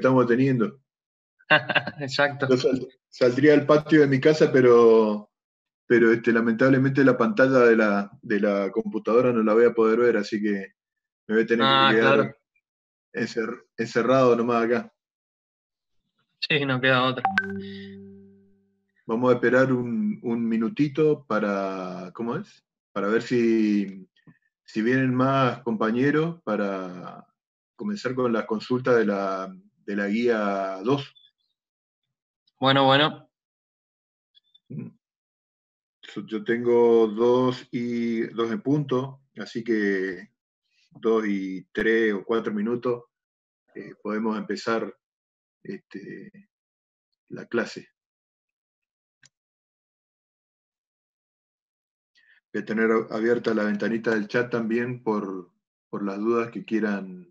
estamos teniendo. Exacto. Yo saldría al patio de mi casa, pero lamentablemente la pantalla de la computadora no la voy a poder ver, así que me voy a tener que Ah, claro. quedar encerrado nomás acá. Sí, no queda otra. Vamos a esperar un minutito para, ¿cómo es? Para ver si vienen más compañeros para comenzar con la consulta de la guía 2. Bueno, bueno. Yo tengo 2 en punto, así que 2 y 3 o 4 minutos podemos empezar este, la clase. Voy a tener abierta la ventanita del chat también por las dudas que quieran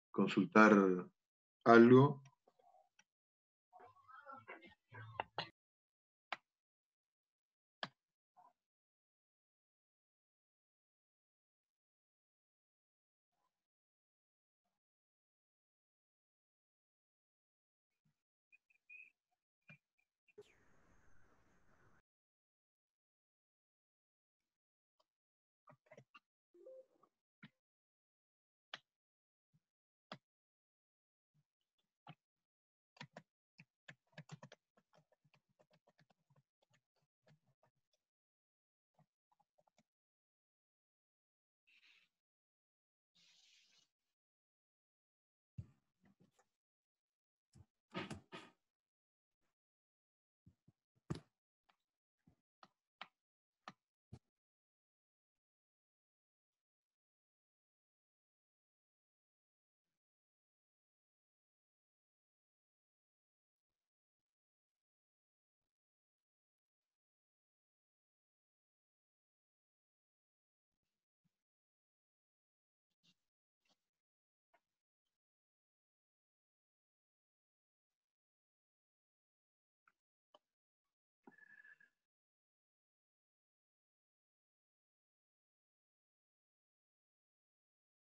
consultar algo.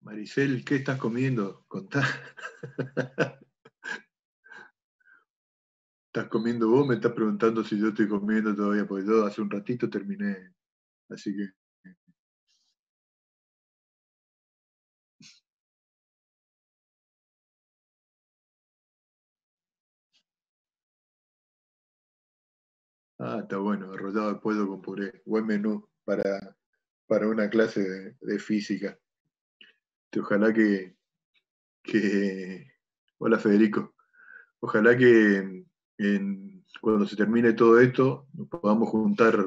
Maricel, ¿qué estás comiendo? Contá. ¿Estás comiendo vos? Me estás preguntando si yo estoy comiendo todavía, porque yo hace un ratito terminé. Así que. Ah, está bueno, arrollado de pollo con puré. Buen menú para una clase de física. Ojalá que. Hola Federico. Ojalá que cuando se termine todo esto nos podamos juntar,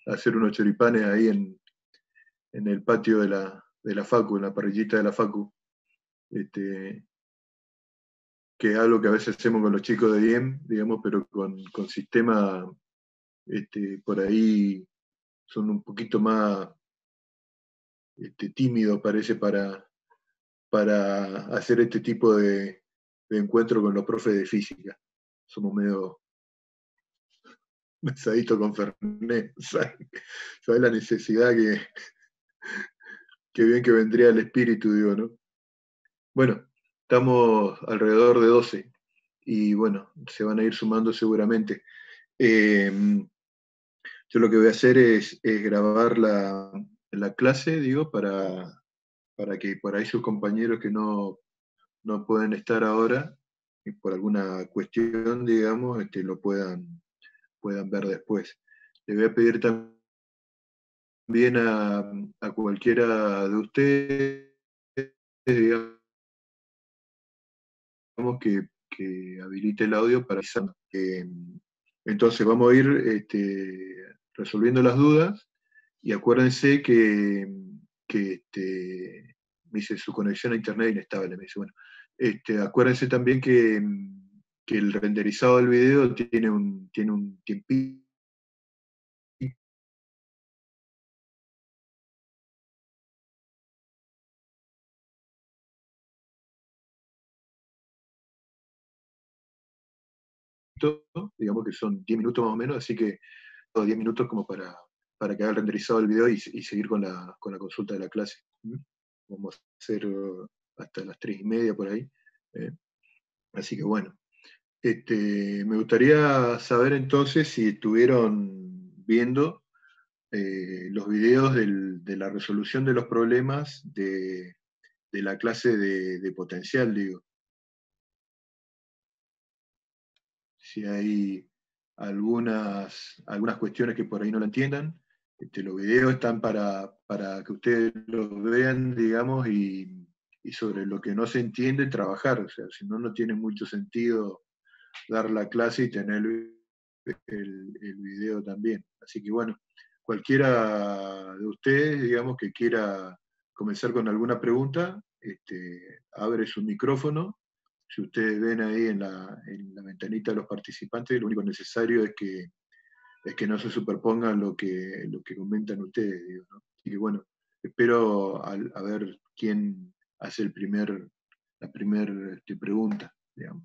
hacer unos choripanes ahí en el patio de la Facu, en la parrillita de la Facu. Este, que es algo que a veces hacemos con los chicos de IEM, digamos, pero con sistema por ahí son un poquito más tímidos, parece, para hacer este tipo de encuentro con los profes de física. Somos medio mesaditos con Fernet. ¿Sabes la necesidad que bien que vendría el espíritu, digo, ¿no? Bueno, estamos alrededor de 12 y bueno, se van a ir sumando seguramente. Eh, yo lo que voy a hacer es grabar la clase, digo, para que por ahí sus compañeros que no pueden estar ahora, y por alguna cuestión, digamos, lo puedan ver después. Le voy a pedir también a cualquiera de ustedes, digamos, que habilite el audio para avisar. Entonces vamos a ir resolviendo las dudas y acuérdense que me dice su conexión a internet inestable. Me dice, bueno, acuérdense también que el renderizado del video tiene un tiempito. Digamos que son 10 minutos más o menos, así que 10 minutos como para que haga el renderizado del video y seguir con la consulta de la clase. Vamos a hacer hasta las 3:30 por ahí. Así que bueno, me gustaría saber entonces si estuvieron viendo los videos de la resolución de los problemas de la clase de potencial, digo. Si hay algunas cuestiones que por ahí no la entiendan, los videos están para que ustedes los vean, digamos, y sobre lo que no se entiende, trabajar. O sea, si no, no tiene mucho sentido dar la clase y tener el video también. Así que bueno, cualquiera de ustedes, digamos, que quiera comenzar con alguna pregunta, abre su micrófono. Si ustedes ven ahí en la ventanita de los participantes, lo único necesario es que no se superpongan lo que comentan ustedes, digo, ¿no? Así que bueno, espero a ver quién hace la primera pregunta, digamos.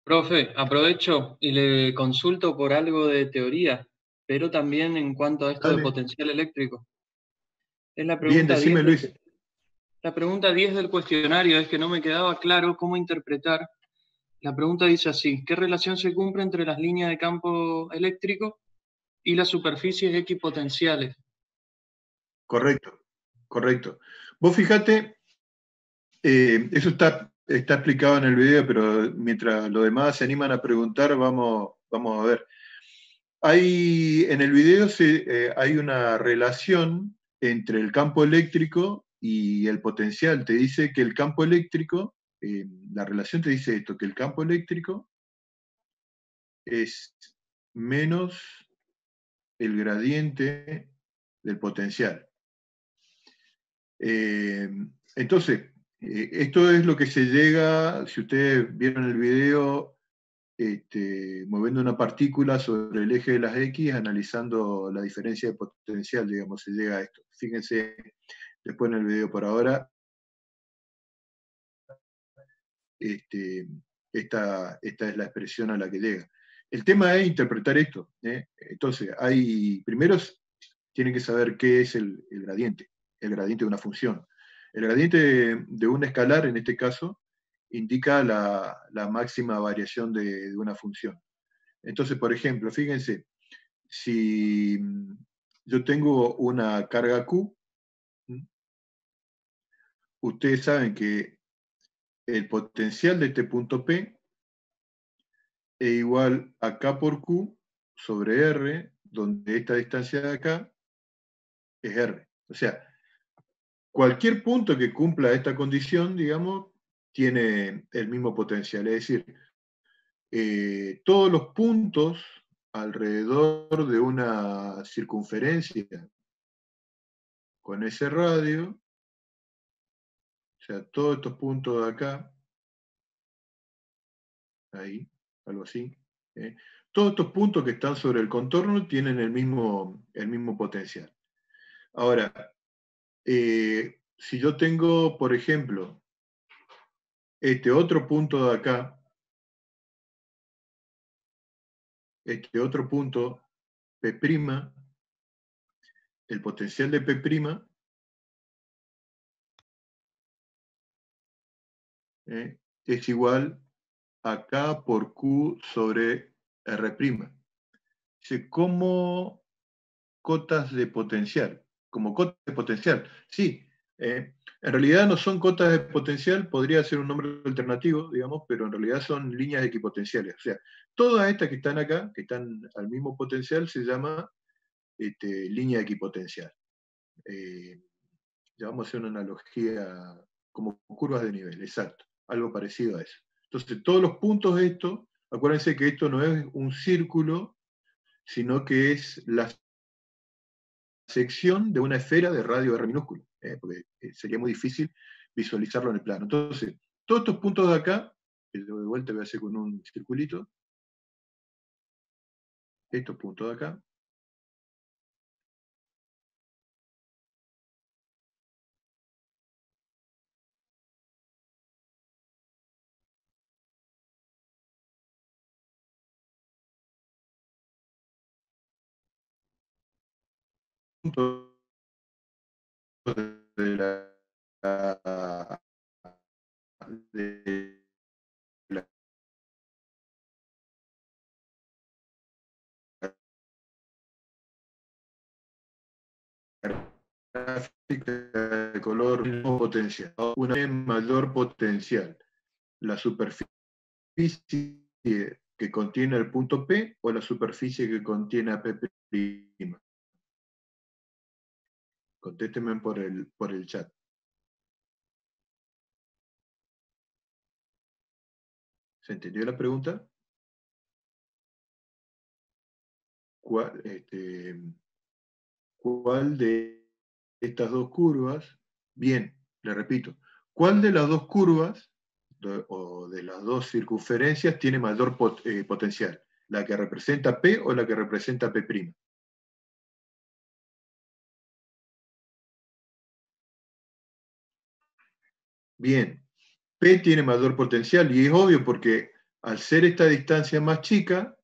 Profe, aprovecho y le consulto por algo de teoría, pero también en cuanto a esto de Dale. potencial eléctrico. Es la Bien, pregunta 10 decime, Luis. la pregunta 10 del cuestionario, es que no me quedaba claro cómo interpretar. La pregunta dice así: ¿qué relación se cumple entre las líneas de campo eléctrico y las superficies equipotenciales? Correcto, correcto. Vos fíjate, eso está explicado en el video, pero mientras los demás se animan a preguntar, vamos a ver. En el video hay una relación entre el campo eléctrico y el potencial. Te dice que el campo eléctrico, la relación te dice esto, que el campo eléctrico es menos el gradiente del potencial. Eh, entonces, esto es lo que se llega, si ustedes vieron el video, moviendo una partícula sobre el eje de las X, analizando la diferencia de potencial, digamos, se llega a esto. Fíjense después en el video. Por ahora, esta es la expresión a la que llega. El tema es interpretar esto. Entonces, primero tienen que saber qué es el gradiente de una función. El gradiente de un escalar, en este caso, indica la máxima variación de una función. Entonces, por ejemplo, fíjense, si yo tengo una carga Q, ustedes saben que el potencial de este punto P es igual a K por Q sobre R, donde esta distancia de acá es R. O sea, cualquier punto que cumpla esta condición, digamos, tiene el mismo potencial. Es decir, todos los puntos alrededor de una circunferencia con ese radio, o sea, todos estos puntos de acá, ahí, algo así, todos estos puntos que están sobre el contorno tienen el mismo potencial. Ahora, si yo tengo, por ejemplo, este otro punto de acá, este otro punto, P', el potencial de P', es igual a K por Q sobre R'. Dice, como cotas de potencial, como cotas de potencial. Sí, en realidad no son cotas de potencial, podría ser un nombre alternativo, digamos, pero en realidad son líneas equipotenciales. O sea, todas estas que están acá, que están al mismo potencial, se llama línea equipotencial. Ya vamos a hacer una analogía como curvas de nivel, exacto, algo parecido a eso. Entonces, todos los puntos de esto, acuérdense que esto no es un círculo, sino que es la sección de una esfera de radio R minúsculo, porque sería muy difícil visualizarlo en el plano. Entonces, todos estos puntos de acá, que yo de vuelta voy a hacer con un circulito, estos puntos de acá, puntos de la gráfica de color potencial. Una vez mayor potencial, la superficie que contiene el punto P o la superficie que contiene a P'. Contésteme por el chat. ¿Se entendió la pregunta? ¿Cuál de estas dos curvas? Bien, le repito, ¿cuál de las dos curvas o de las dos circunferencias tiene mayor potencial? ¿La que representa P o la que representa P'? Bien, P tiene mayor potencial y es obvio porque al ser esta distancia más chica,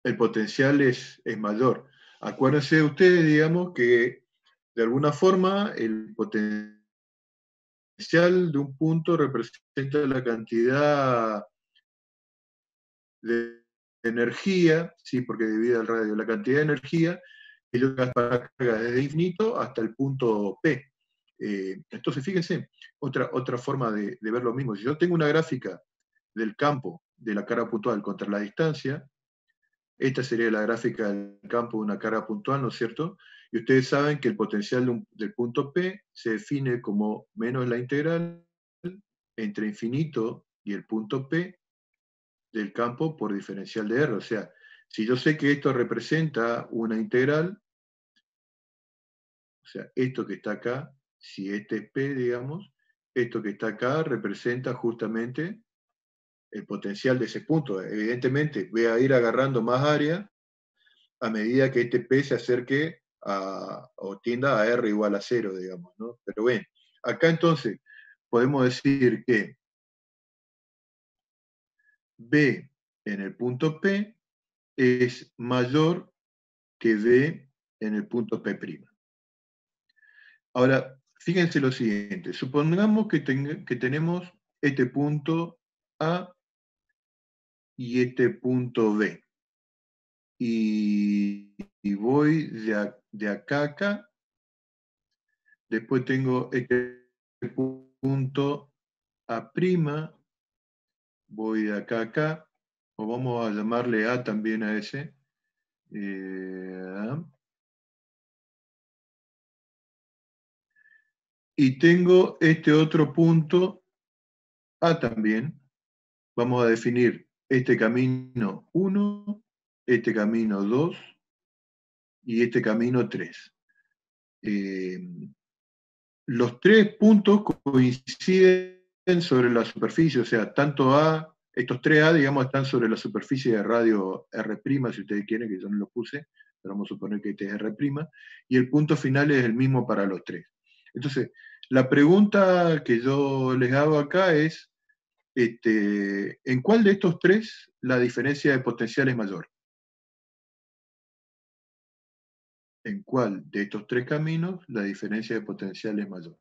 el potencial es mayor. Acuérdense ustedes, digamos, que de alguna forma el potencial de un punto representa la cantidad de energía, ¿sí? Porque divide el radio, la cantidad de energía que yo gasto para la carga desde infinito hasta el punto P. Entonces, fíjense, otra forma de ver lo mismo. Si yo tengo una gráfica del campo de la carga puntual contra la distancia, esta sería la gráfica del campo de una carga puntual, ¿no es cierto? Y ustedes saben que el potencial del punto P se define como menos la integral entre infinito y el punto P del campo por diferencial de R. O sea, si yo sé que esto representa una integral, o sea, esto que está acá, si este es P, digamos, esto que está acá representa justamente el potencial de ese punto. Evidentemente, voy a ir agarrando más área a medida que este P se acerque o tienda a R igual a 0, digamos, ¿no? Pero bueno, acá entonces podemos decir que B en el punto P es mayor que B en el punto P'. Ahora, fíjense lo siguiente, supongamos que tenemos este punto A y este punto B. Y voy de acá a acá. Después tengo este punto A', voy de acá a acá, o vamos a llamarle A también a ese. Y tengo este otro punto A también. Vamos a definir este camino 1, este camino 2 y este camino 3. Los tres puntos coinciden sobre la superficie, o sea, tanto A, estos tres A, digamos, están sobre la superficie de radio R', si ustedes quieren, que yo no lo puse, pero vamos a suponer que este es R', y el punto final es el mismo para los tres. Entonces, la pregunta que yo les hago acá es, ¿en cuál de estos tres la diferencia de potencial es mayor? ¿En cuál de estos tres caminos la diferencia de potencial es mayor?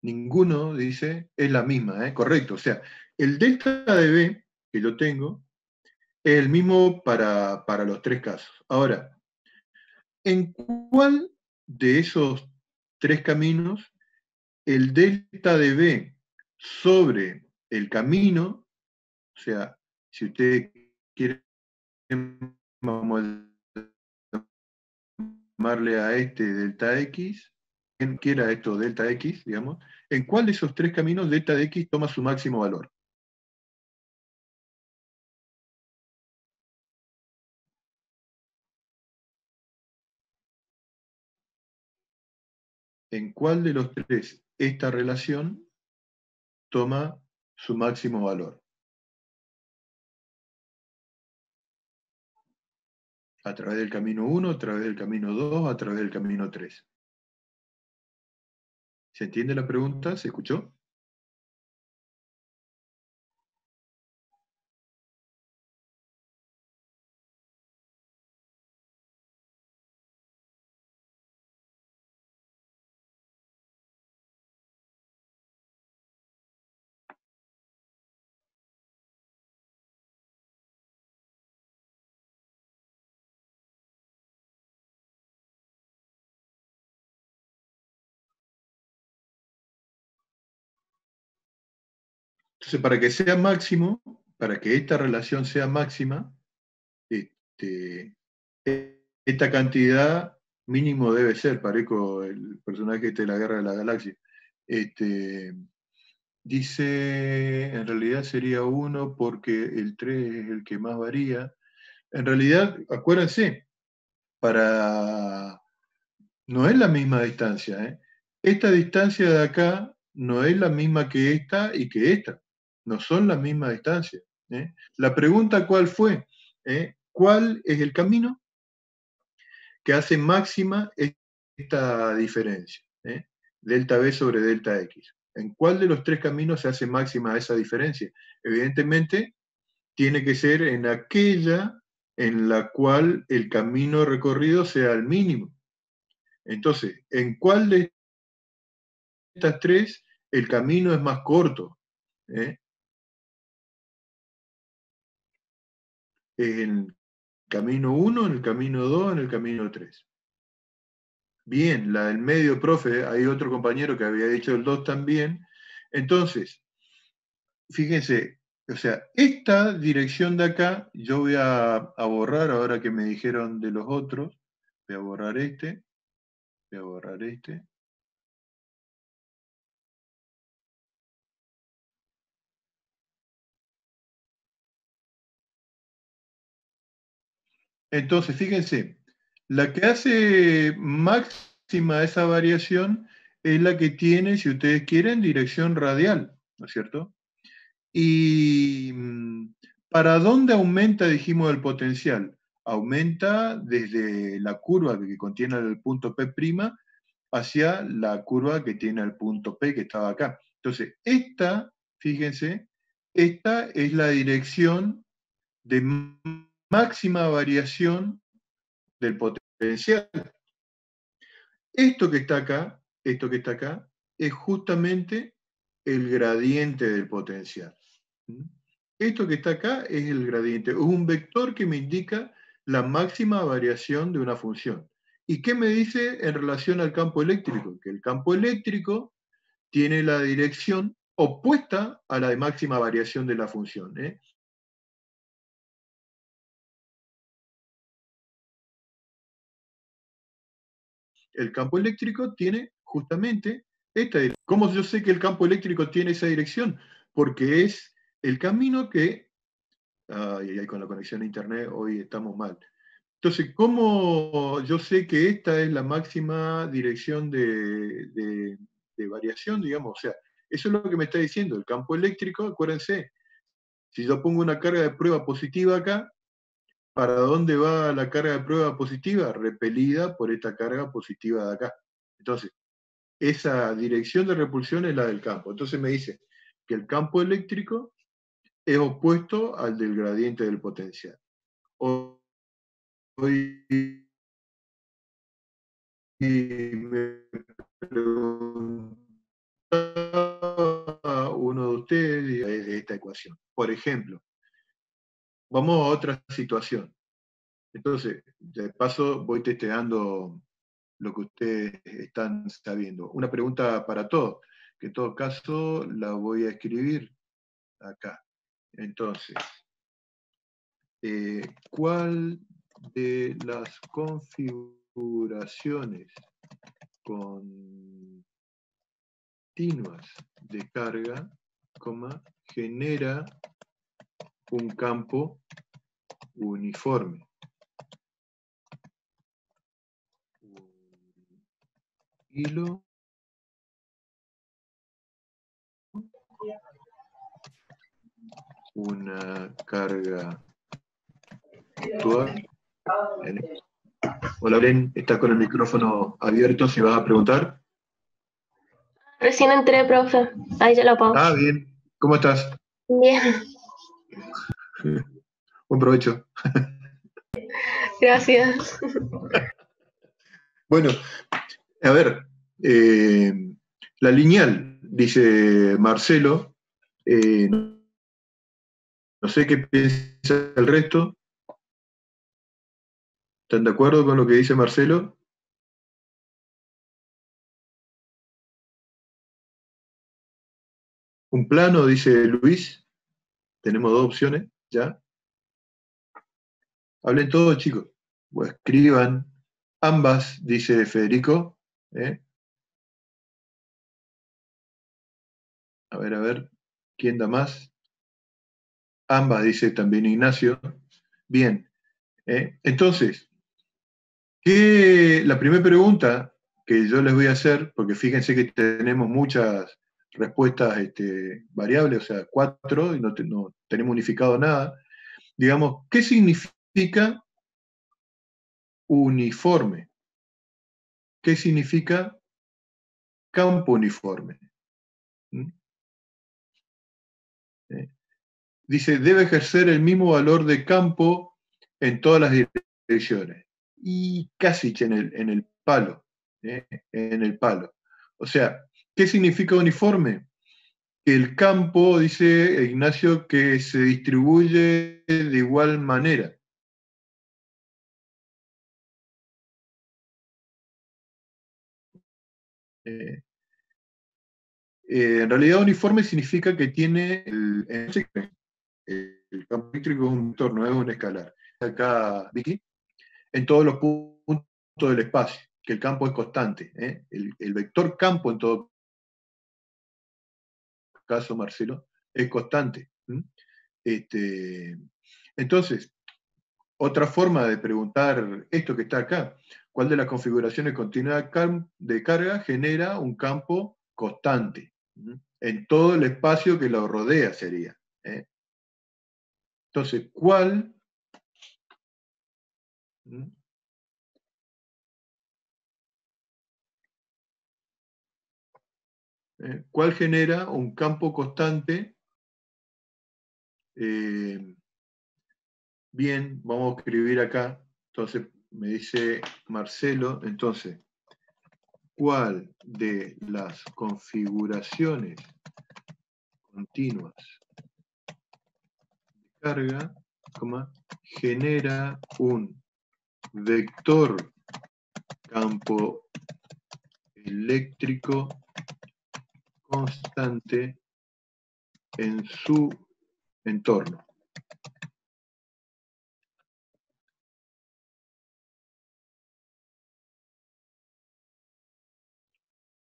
Ninguno dice, es la misma, correcto. O sea, el delta de B que yo tengo es el mismo para los tres casos. Ahora, ¿en cuál de esos tres caminos el delta de B sobre el camino, o sea, si ustedes quieren, vamos a llamarle a este delta X, quien quiera esto delta X, digamos, ¿en cuál de esos tres caminos delta de X toma su máximo valor? ¿En cuál de los tres esta relación toma su máximo valor. A través del camino 1, a través del camino 2, a través del camino 3. ¿Se entiende la pregunta? ¿Se escuchó? Entonces, para que sea máximo, para que esta relación sea máxima, esta cantidad mínimo debe ser, parezco el personaje de la Guerra de la Galaxia. Dice, en realidad sería 1 porque el 3 es el que más varía. En realidad, acuérdense, no es la misma distancia, ¿eh? Esta distancia de acá no es la misma que esta y que esta. No son la misma distancia, ¿eh? La pregunta, ¿cuál fue? ¿Cuál es el camino que hace máxima esta diferencia? Delta B sobre delta X. ¿En cuál de los tres caminos se hace máxima esa diferencia? Evidentemente, tiene que ser en aquella en la cual el camino recorrido sea el mínimo. Entonces, ¿en cuál de estas tres el camino es más corto? ¿En el camino 1, en el camino 2, en el camino 3? Bien, la del medio, profe, hay otro compañero que había dicho el 2 también. Entonces, fíjense, o sea, esta dirección de acá, yo voy a borrar ahora que me dijeron de los otros, voy a borrar este, voy a borrar este. Entonces, fíjense, la que hace máxima esa variación es la que tiene, si ustedes quieren, dirección radial, ¿no es cierto? ¿Y para dónde aumenta, dijimos, el potencial? Aumenta desde la curva que contiene el punto P' hacia la curva que tiene el punto P que estaba acá. Entonces, esta, fíjense, esta es la dirección de máxima variación del potencial. Esto que está acá, es justamente el gradiente del potencial. Esto que está acá es el gradiente, es un vector que me indica la máxima variación de una función. ¿Y qué me dice en relación al campo eléctrico? Que el campo eléctrico tiene la dirección opuesta a la de máxima variación de la función. El campo eléctrico tiene justamente esta dirección. ¿Cómo yo sé que el campo eléctrico tiene esa dirección? Porque es el camino que... con la conexión a internet hoy estamos mal. Entonces, ¿cómo yo sé que esta es la máxima dirección de variación, digamos? O sea, eso es lo que me está diciendo. El campo eléctrico, acuérdense, si yo pongo una carga de prueba positiva acá, ¿para dónde va la carga de prueba positiva? Repelida por esta carga positiva de acá. Entonces, esa dirección de repulsión es la del campo. Entonces me dice que el campo eléctrico es opuesto al del gradiente del potencial. Hoy me preguntaba uno de ustedes de esta ecuación. Por ejemplo, vamos a otra situación. Entonces, de paso voy testeando lo que ustedes están sabiendo. Una pregunta para todos, que en todo caso la voy a escribir acá. Entonces, ¿cuál de las configuraciones continuas de carga, genera un campo uniforme? Hilo una carga actual. Hola, Belén, estás con el micrófono abierto, si vas a preguntar. Recién entré, profe. Ahí ya lo apago. Ah, bien. ¿Cómo estás? Bien, Buen provecho. gracias. Bueno, a ver, la lineal, dice Marcelo, no sé qué piensa el resto. ¿Están de acuerdo con lo que dice Marcelo? Un plano, dice Luis. Tenemos dos opciones, ¿ya? Hablen todos, chicos. O escriban ambas, dice Federico. ¿Eh? A ver, ¿quién da más? Ambas, dice también Ignacio. Bien. Entonces, la primera pregunta que yo les voy a hacer, porque fíjense que tenemos muchas respuestas variables, o sea, 4, y no tenemos unificado nada. Digamos, ¿qué significa uniforme? ¿Qué significa campo uniforme? ¿Mm? Dice, debe ejercer el mismo valor de campo en todas las direcciones. Y casi en el palo. En el palo. O sea, ¿qué significa uniforme? Que el campo, dice Ignacio, que se distribuye de igual manera. En realidad uniforme significa que tiene el campo eléctrico es un vector, no es un escalar. Acá, Vicky, en todos los puntos del espacio, que el campo es constante. El vector campo, en todo caso, Marcelo, es constante. Entonces, otra forma de preguntar esto que está acá, ¿cuál de las configuraciones continuas de carga genera un campo constante? En todo el espacio que lo rodea sería. Entonces, ¿cuál? ¿Cuál genera un campo constante? Bien, vamos a escribir acá. Entonces, me dice Marcelo, entonces, ¿cuál de las configuraciones continuas de carga, genera un vector campo eléctrico constante en su entorno?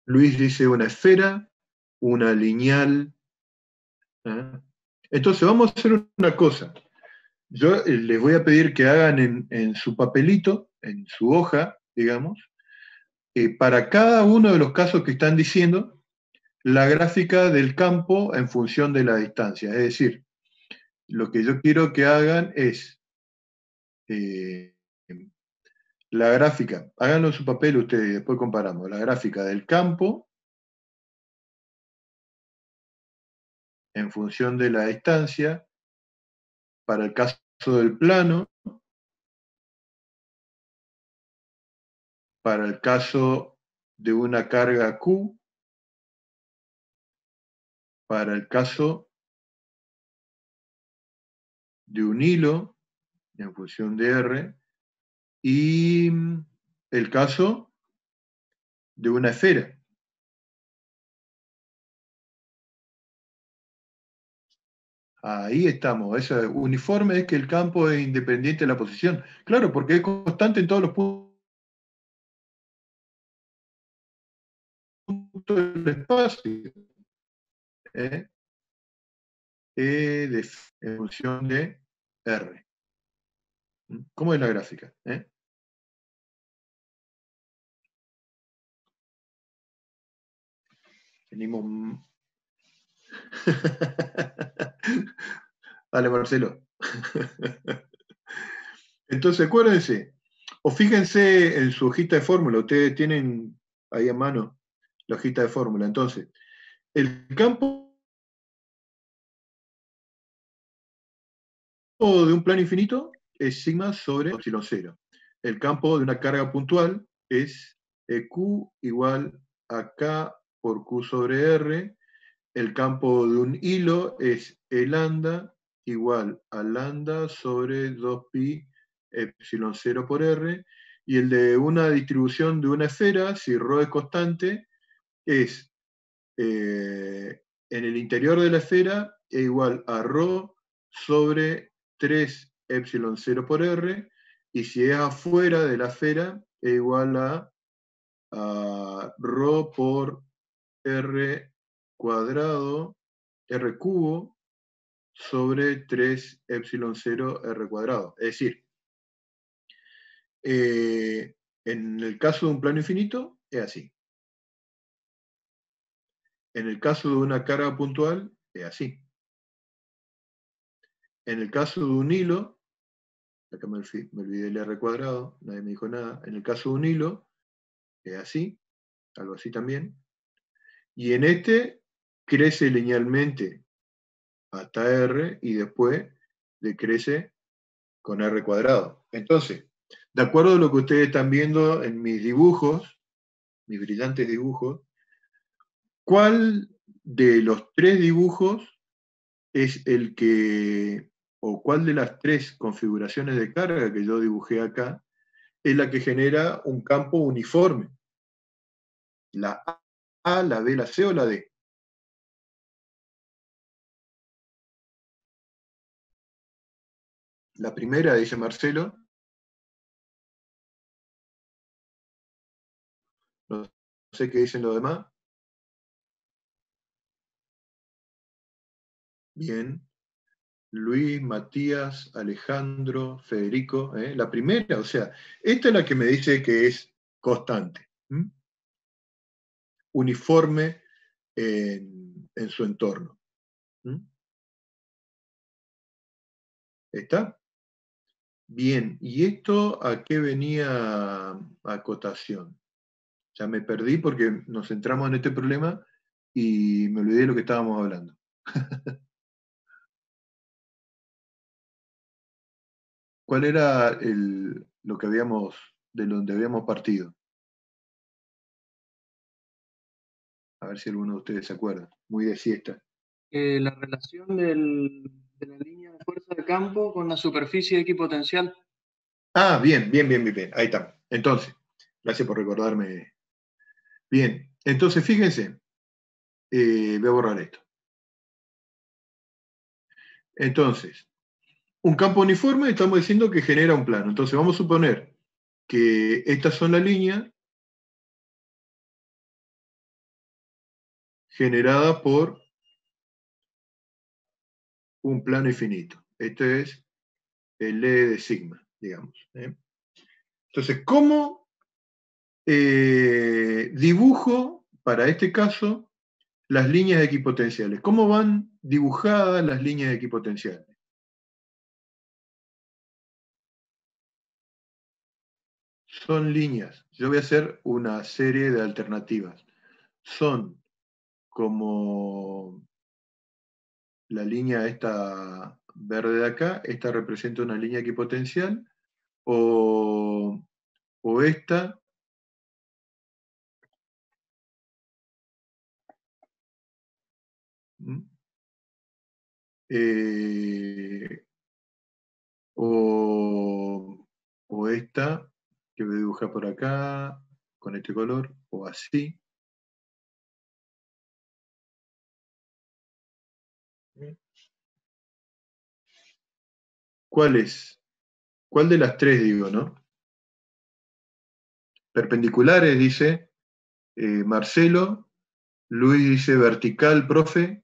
Luis dice una esfera, una lineal. Entonces vamos a hacer una cosa. Yo les voy a pedir que hagan en su papelito, en su hoja, digamos, para cada uno de los casos que están diciendo, la gráfica del campo en función de la distancia. Es decir, lo que yo quiero que hagan es la gráfica, háganlo en su papel ustedes y después comparamos, la gráfica del campo en función de la distancia, para el caso del plano, para el caso de una carga Q, para el caso de un hilo en función de R, y el caso de una esfera. Ahí estamos. Ese uniforme es que el campo es independiente de la posición. Claro, porque es constante en todos los puntos del espacio. ¿eh? En función de R. ¿Cómo es la gráfica? Venimos. Dale, Marcelo. Entonces, acuérdense, o fíjense en su hojita de fórmula, ustedes tienen ahí a mano la hojita de fórmula. Entonces, el campo de un plano infinito es sigma sobre epsilon 0. El campo de una carga puntual es Q igual a K por Q sobre R. El campo de un hilo es E lambda igual a lambda sobre 2pi epsilon 0 por R. Y el de una distribución de una esfera, si ρ es constante, es en el interior de la esfera E igual a ρ sobre 3 epsilon 0 por R, y si es afuera de la esfera, E igual a ρ por R cuadrado, R cubo, sobre 3 epsilon 0 R cuadrado. Es decir, en el caso de un plano infinito, es así. En el caso de una carga puntual, es así. En el caso de un hilo, acá me olvidé el R cuadrado, nadie me dijo nada. En el caso de un hilo, es así, algo así también. Y en este, crece linealmente hasta R y después decrece con R cuadrado. Entonces, de acuerdo a lo que ustedes están viendo en mis dibujos, mis brillantes dibujos, ¿cuál de los tres dibujos es el que, o cuál de las tres configuraciones de carga que yo dibujé acá, es la que genera un campo uniforme? ¿La A, la B, la C o la D? La primera, dice Marcelo. No sé qué dicen los demás. Bien. Luis, Matías, Alejandro, Federico. La primera, o sea, esta es la que me dice que es constante. Uniforme en su entorno. ¿Está? Bien, ¿y esto a qué venía acotación? Ya me perdí porque nos centramos en este problema y me olvidé de lo que estábamos hablando. ¿Cuál era lo que habíamos, de donde habíamos partido? A ver si alguno de ustedes se acuerda. Muy de siesta. La relación de la línea de fuerza de campo con la superficie equipotencial. Ah, bien. Ahí está. Entonces, gracias por recordarme. Bien, entonces fíjense, voy a borrar esto. Entonces, un campo uniforme estamos diciendo que genera un plano. Entonces vamos a suponer que estas son las líneas generadas por un plano infinito. Este es el E de sigma, digamos. Entonces, ¿cómo dibujo, para este caso, las líneas equipotenciales? ¿Cómo van dibujadas las líneas equipotenciales? Son líneas. Yo voy a hacer una serie de alternativas. Son como la línea esta verde de acá, esta representa una línea equipotencial, o esta, o esta, que voy a dibujar por acá, con este color, o así. ¿Cuál es? ¿Cuál de las tres digo, no? Perpendiculares, dice Marcelo. Luis dice vertical, profe.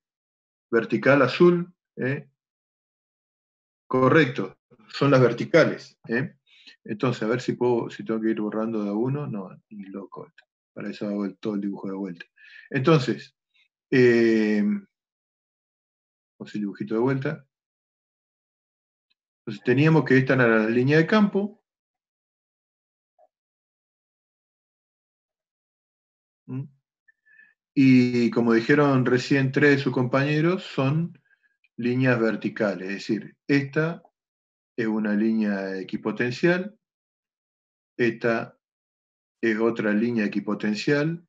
Vertical azul. Correcto, son las verticales. Entonces, a ver si tengo que ir borrando de a uno. No, ni loco. Para eso hago todo el dibujo de vuelta. Entonces, vamos el dibujito de vuelta. Entonces teníamos que esta era la línea de campo. ¿Mm? Y como dijeron recién tres de sus compañeros, son líneas verticales. Es decir, esta es una línea equipotencial, esta es otra línea equipotencial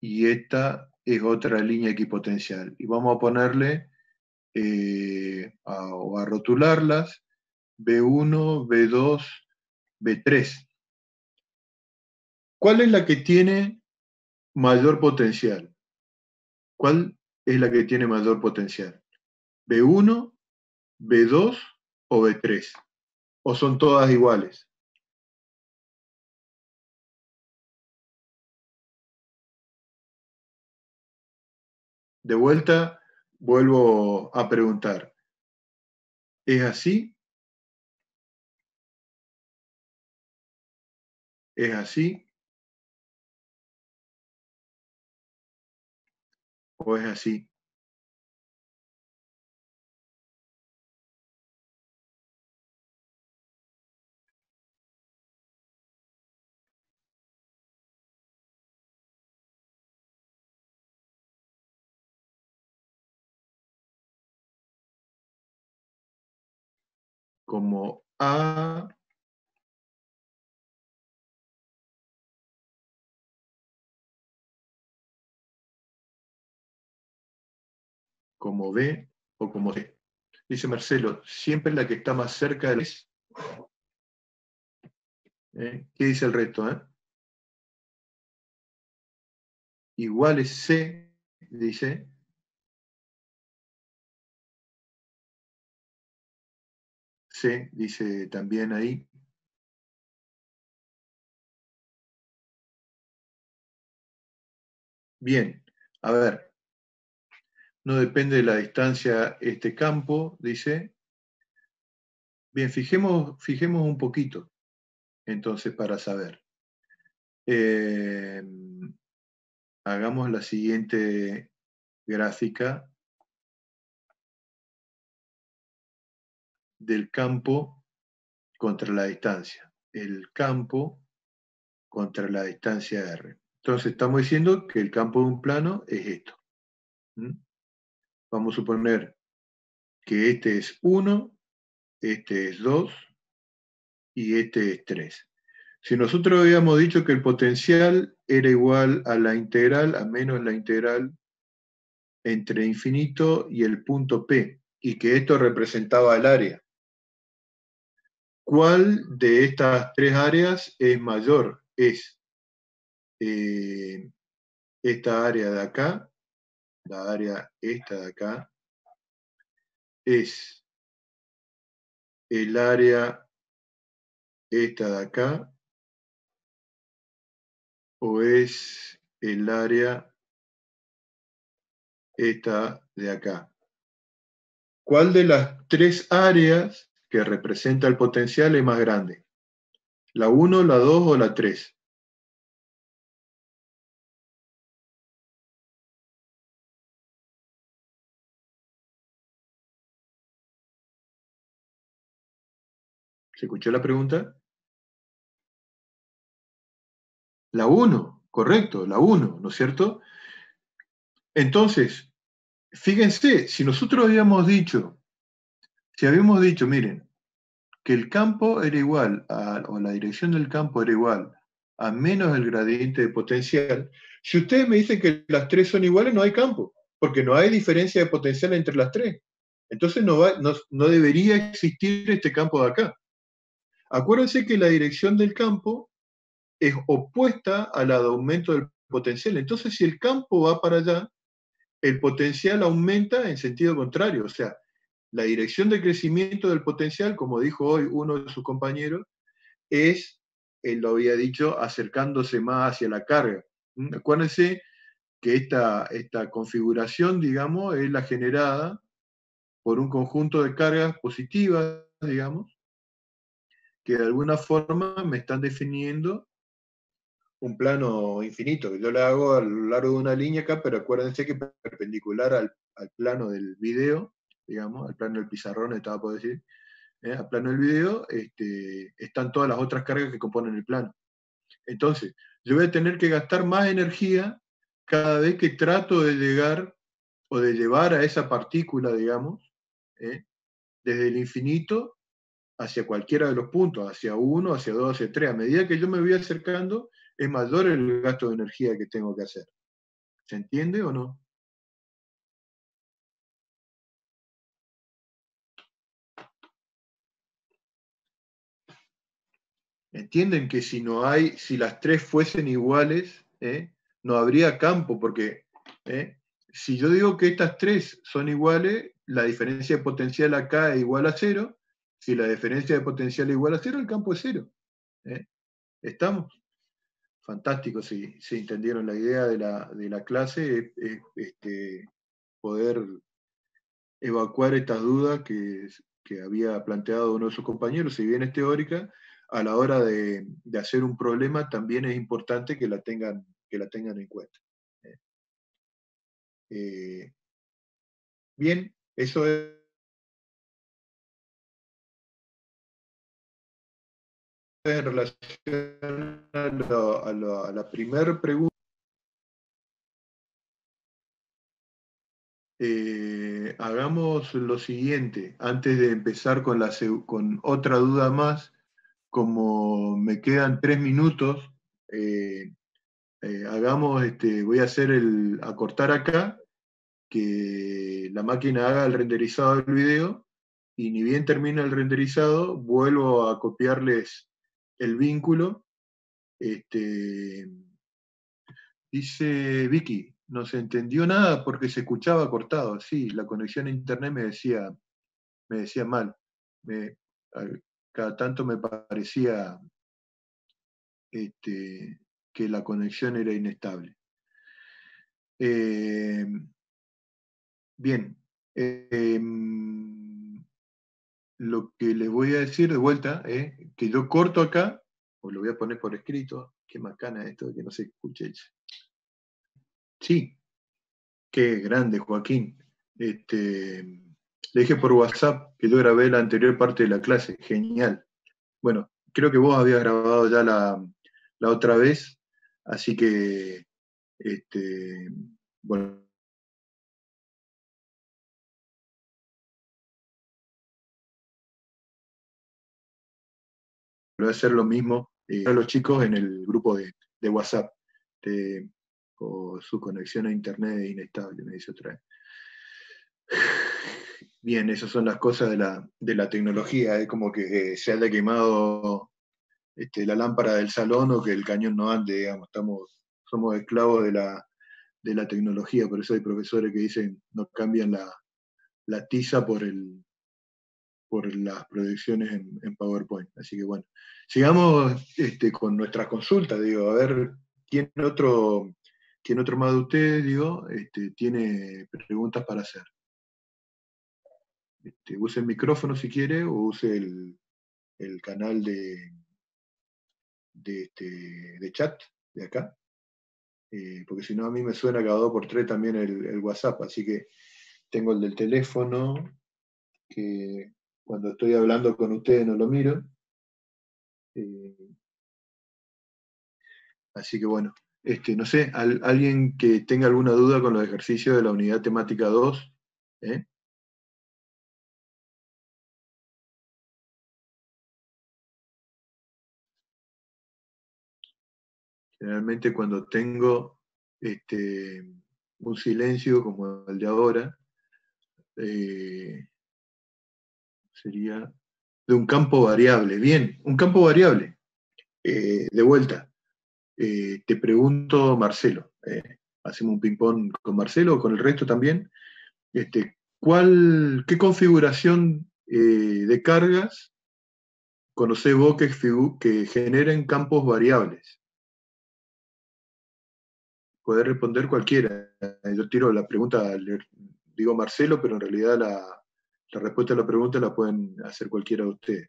y esta es otra línea equipotencial. Y vamos a ponerle o a rotularlas B1, B2, B3. ¿Cuál es la que tiene mayor potencial? ¿Cuál es la que tiene mayor potencial? ¿B1, B2 o B3? ¿O son todas iguales? De vuelta, vuelvo a preguntar. ¿Es así? ¿Es así? ¿O es así? Como A, como B o como C. Dice Marcelo, siempre la que está más cerca de la es. ¿Qué dice el resto? Igual es C, dice. C, dice también ahí. Bien, a ver. No depende de la distancia este campo, dice. Bien, fijemos un poquito, entonces, para saber. Hagamos la siguiente gráfica del campo contra la distancia. El campo contra la distancia R. Entonces estamos diciendo que el campo de un plano es esto. Vamos a suponer que este es 1, este es 2 y este es 3. Si nosotros habíamos dicho que el potencial era igual a la integral, a menos la integral entre infinito y el punto P, y que esto representaba el área, ¿cuál de estas tres áreas es mayor? Es esta área de acá, la área esta de acá, es el área esta de acá, o es el área esta de acá. ¿Cuál de las tres áreas que representa el potencial es más grande? ¿La 1, la 2 o la 3? ¿Se escuchó la pregunta? La 1, correcto, la 1, ¿no es cierto? Entonces, fíjense, si nosotros habíamos dicho, miren, que el campo era igual, o la dirección del campo era igual a menos el gradiente de potencial, si ustedes me dicen que las tres son iguales, no hay campo, porque no hay diferencia de potencial entre las tres. Entonces no debería existir este campo de acá. Acuérdense que la dirección del campo es opuesta a la de aumento del potencial. Entonces, si el campo va para allá, el potencial aumenta en sentido contrario. O sea, la dirección de crecimiento del potencial, como dijo hoy uno de sus compañeros, es, él lo había dicho, acercándose más hacia la carga. Acuérdense que esta configuración, digamos, es la generada por un conjunto de cargas positivas, digamos, que de alguna forma me están definiendo un plano infinito, que yo lo hago a lo largo de una línea acá, pero acuérdense que perpendicular al plano del video, digamos, al plano del pizarrón, estaba por decir, al plano del video, están todas las otras cargas que componen el plano. Entonces, yo voy a tener que gastar más energía cada vez que trato de llegar o de llevar a esa partícula, digamos, desde el infinito hacia cualquiera de los puntos, hacia 1, hacia 2, hacia 3. A medida que yo me voy acercando, es mayor el gasto de energía que tengo que hacer. ¿Se entiende o no? ¿Entienden que si las tres fuesen iguales, no habría campo? Porque si yo digo que estas tres son iguales, la diferencia de potencial acá es igual a 0. Si la diferencia de potencial es igual a 0, el campo es 0. ¿Estamos? Fantástico, si entendieron la idea de la clase, poder evacuar estas dudas que había planteado uno de sus compañeros. Si bien es teórica, a la hora de hacer un problema también es importante que la tengan en cuenta. Bien, eso es en relación a la primera pregunta. Hagamos lo siguiente, antes de empezar con otra duda más, como me quedan 3 minutos, voy a cortar acá, que la máquina haga el renderizado del video, y ni bien termina el renderizado, vuelvo a copiarles el vínculo. Dice Vicky, no se entendió nada porque se escuchaba cortado. Sí, la conexión a internet me decía mal. Cada tanto me parecía que la conexión era inestable. Bien. Lo que les voy a decir de vuelta es que yo corto acá, o lo voy a poner por escrito. Qué macana esto de que no se escuche. Sí, qué grande, Joaquín. Le dije por WhatsApp que yo grabé la anterior parte de la clase. Genial. Bueno, creo que vos habías grabado ya la otra vez, así que, bueno, voy a hacer lo mismo a los chicos en el grupo de WhatsApp, o su conexión a internet es inestable, me dice otra vez. Bien, esas son las cosas de la tecnología, es como que se haya quemado la lámpara del salón o que el cañón no ande, digamos, somos esclavos de la tecnología, por eso hay profesores que dicen no cambian la tiza por las proyecciones en PowerPoint. Así que bueno, sigamos con nuestras consultas, digo, a ver, ¿quién otro más de ustedes, digo, tiene preguntas para hacer? Use el micrófono si quiere o use el canal de chat de acá, porque si no a mí me suena cada 2x3 también el WhatsApp, así que tengo el del teléfono, que cuando estoy hablando con ustedes no lo miro. Así que bueno, no sé, alguien que tenga alguna duda con los ejercicios de la unidad temática 2, ¿eh? Generalmente cuando tengo un silencio como el de ahora, sería de un campo variable. Bien, un campo variable. De vuelta, te pregunto, Marcelo, hacemos un ping-pong con Marcelo o con el resto también. ¿Qué configuración de cargas conocés vos que generen campos variables? Podés responder cualquiera. Yo tiro la pregunta, digo Marcelo, pero en realidad la respuesta a la pregunta la pueden hacer cualquiera de ustedes.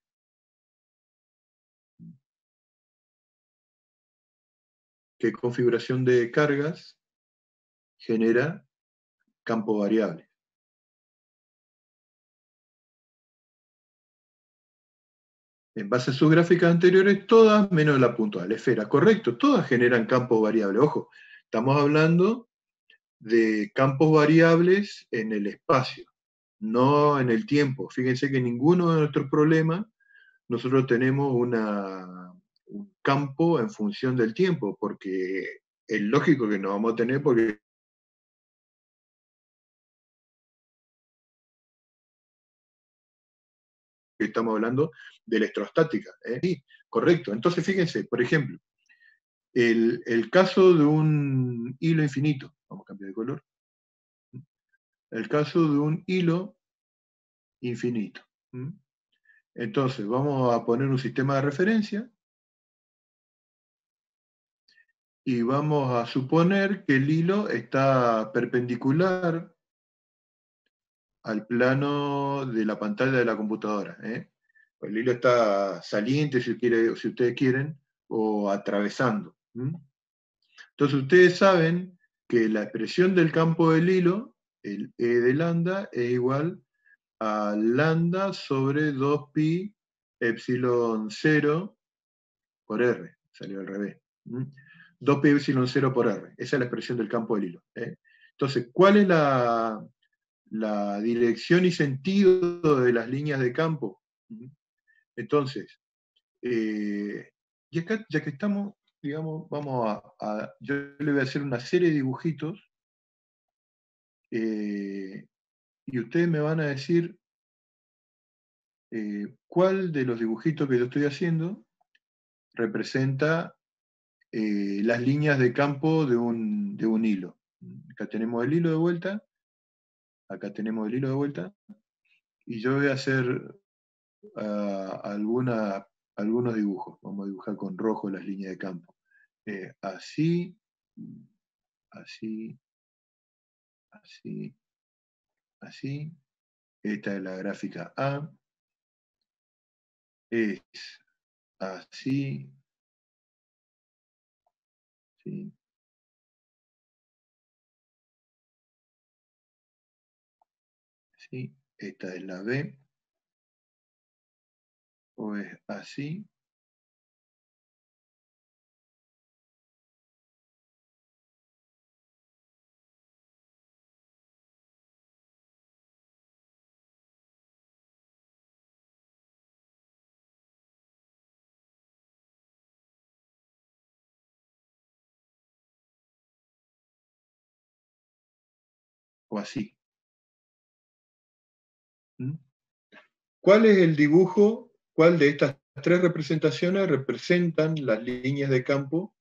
¿Qué configuración de cargas genera campo variable? En base a sus gráficas anteriores, todas menos la puntual, esfera, correcto, todas generan campos variables. Ojo, estamos hablando de campos variables en el espacio, no en el tiempo. Fíjense que ninguno de nuestros problemas nosotros tenemos un campo en función del tiempo, porque es lógico que no vamos a tener porque estamos hablando de electrostática. Sí, correcto. Entonces, fíjense, por ejemplo, el caso de un hilo infinito, vamos a cambiar de color, el caso de un hilo infinito. Entonces, vamos a poner un sistema de referencia y vamos a suponer que el hilo está perpendicular al plano de la pantalla de la computadora. El hilo está saliente, si ustedes quieren, o atravesando. Entonces ustedes saben que la expresión del campo del hilo, el E de lambda, es igual a lambda sobre 2pi epsilon 0 por R. Salió al revés. 2pi epsilon 0 por R. Esa es la expresión del campo del hilo. Entonces, ¿cuál es la dirección y sentido de las líneas de campo? Entonces, y acá, ya que estamos, digamos, yo le voy a hacer una serie de dibujitos y ustedes me van a decir cuál de los dibujitos que yo estoy haciendo representa las líneas de campo de un hilo. Acá tenemos el hilo de vuelta, acá tenemos el hilo de vuelta, y yo voy a hacer algunos dibujos. Vamos a dibujar con rojo las líneas de campo. Así, así, así, así. Esta es la gráfica A. Es así, ¿sí? ¿Sí? Esta es la B. O es así. O así. ¿Cuál es el dibujo? ¿Cuál de estas tres representaciones representan las líneas de campo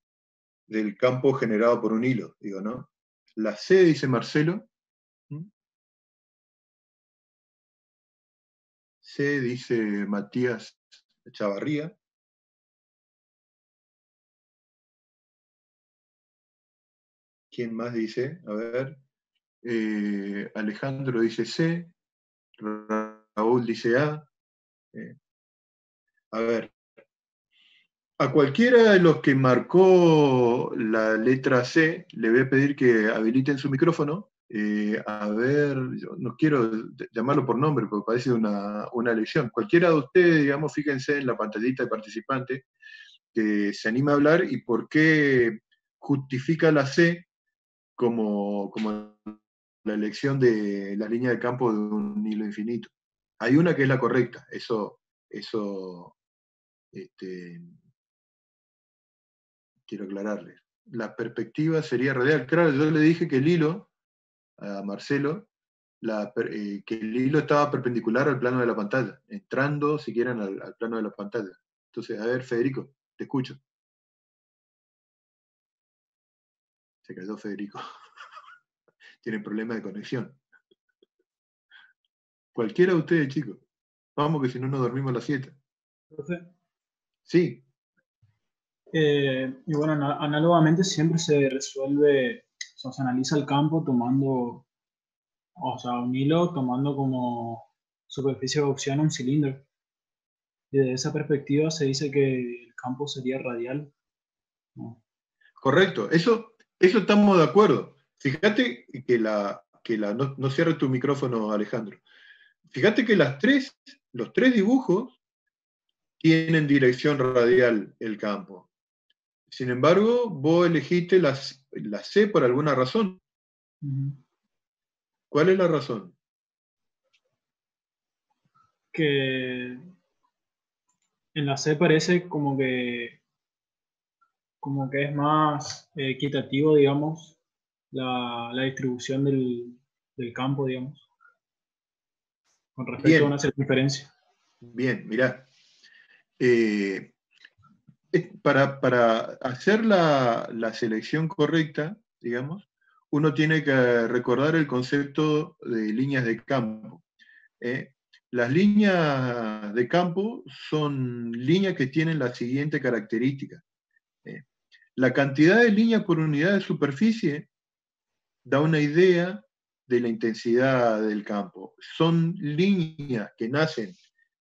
del campo generado por un hilo? Digo, ¿no? La C, dice Marcelo. C, dice Matías Chavarría. ¿Quién más dice? A ver. Alejandro dice C. Raúl dice A. A ver. A cualquiera de los que marcó la letra C, le voy a pedir que habiliten su micrófono. A ver, yo no quiero llamarlo por nombre porque parece una lección. Cualquiera de ustedes, digamos, fíjense en la pantallita de participante que se anima a hablar y por qué justifica la C como la elección de la línea de campo de un hilo infinito. Hay una que es la correcta, eso quiero aclararles. La perspectiva sería radial. Claro, yo le dije que el hilo, a Marcelo, que el hilo estaba perpendicular al plano de la pantalla, entrando, si quieren, al plano de la pantalla. Entonces, a ver, Federico, te escucho. Se cayó Federico. Tiene problemas de conexión. Cualquiera de ustedes, chicos. Vamos, que si no nos dormimos a las 7. ¿Profe? Sí. Y bueno, análogamente siempre se resuelve, o sea, se analiza el campo tomando, o sea, un hilo tomando como superficie de opción un cilindro. Y desde esa perspectiva se dice que el campo sería radial, ¿no? Correcto, eso estamos de acuerdo. Fíjate que no cierres tu micrófono, Alejandro. Fíjate que los tres dibujos tienen dirección radial el campo. Sin embargo, vos elegiste la C por alguna razón. ¿Cuál es la razón? Que en la C parece como que es más equitativo, digamos, la distribución del campo, digamos, con respecto a una circunferencia. Bien, mirá. Para hacer la selección correcta, digamos, uno tiene que recordar el concepto de líneas de campo. Las líneas de campo son líneas que tienen la siguiente característica. La cantidad de líneas por unidad de superficie da una idea de la intensidad del campo. Son líneas que nacen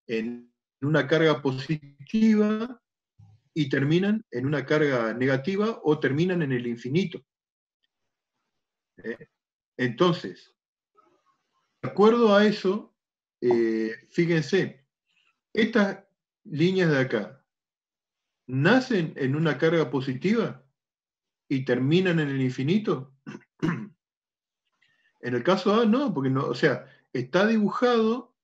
en una carga positiva y terminan en una carga negativa o terminan en el infinito. Entonces, de acuerdo a eso, fíjense, estas líneas de acá nacen en una carga positiva y terminan en el infinito. En el caso A, no, porque no, o sea, está dibujado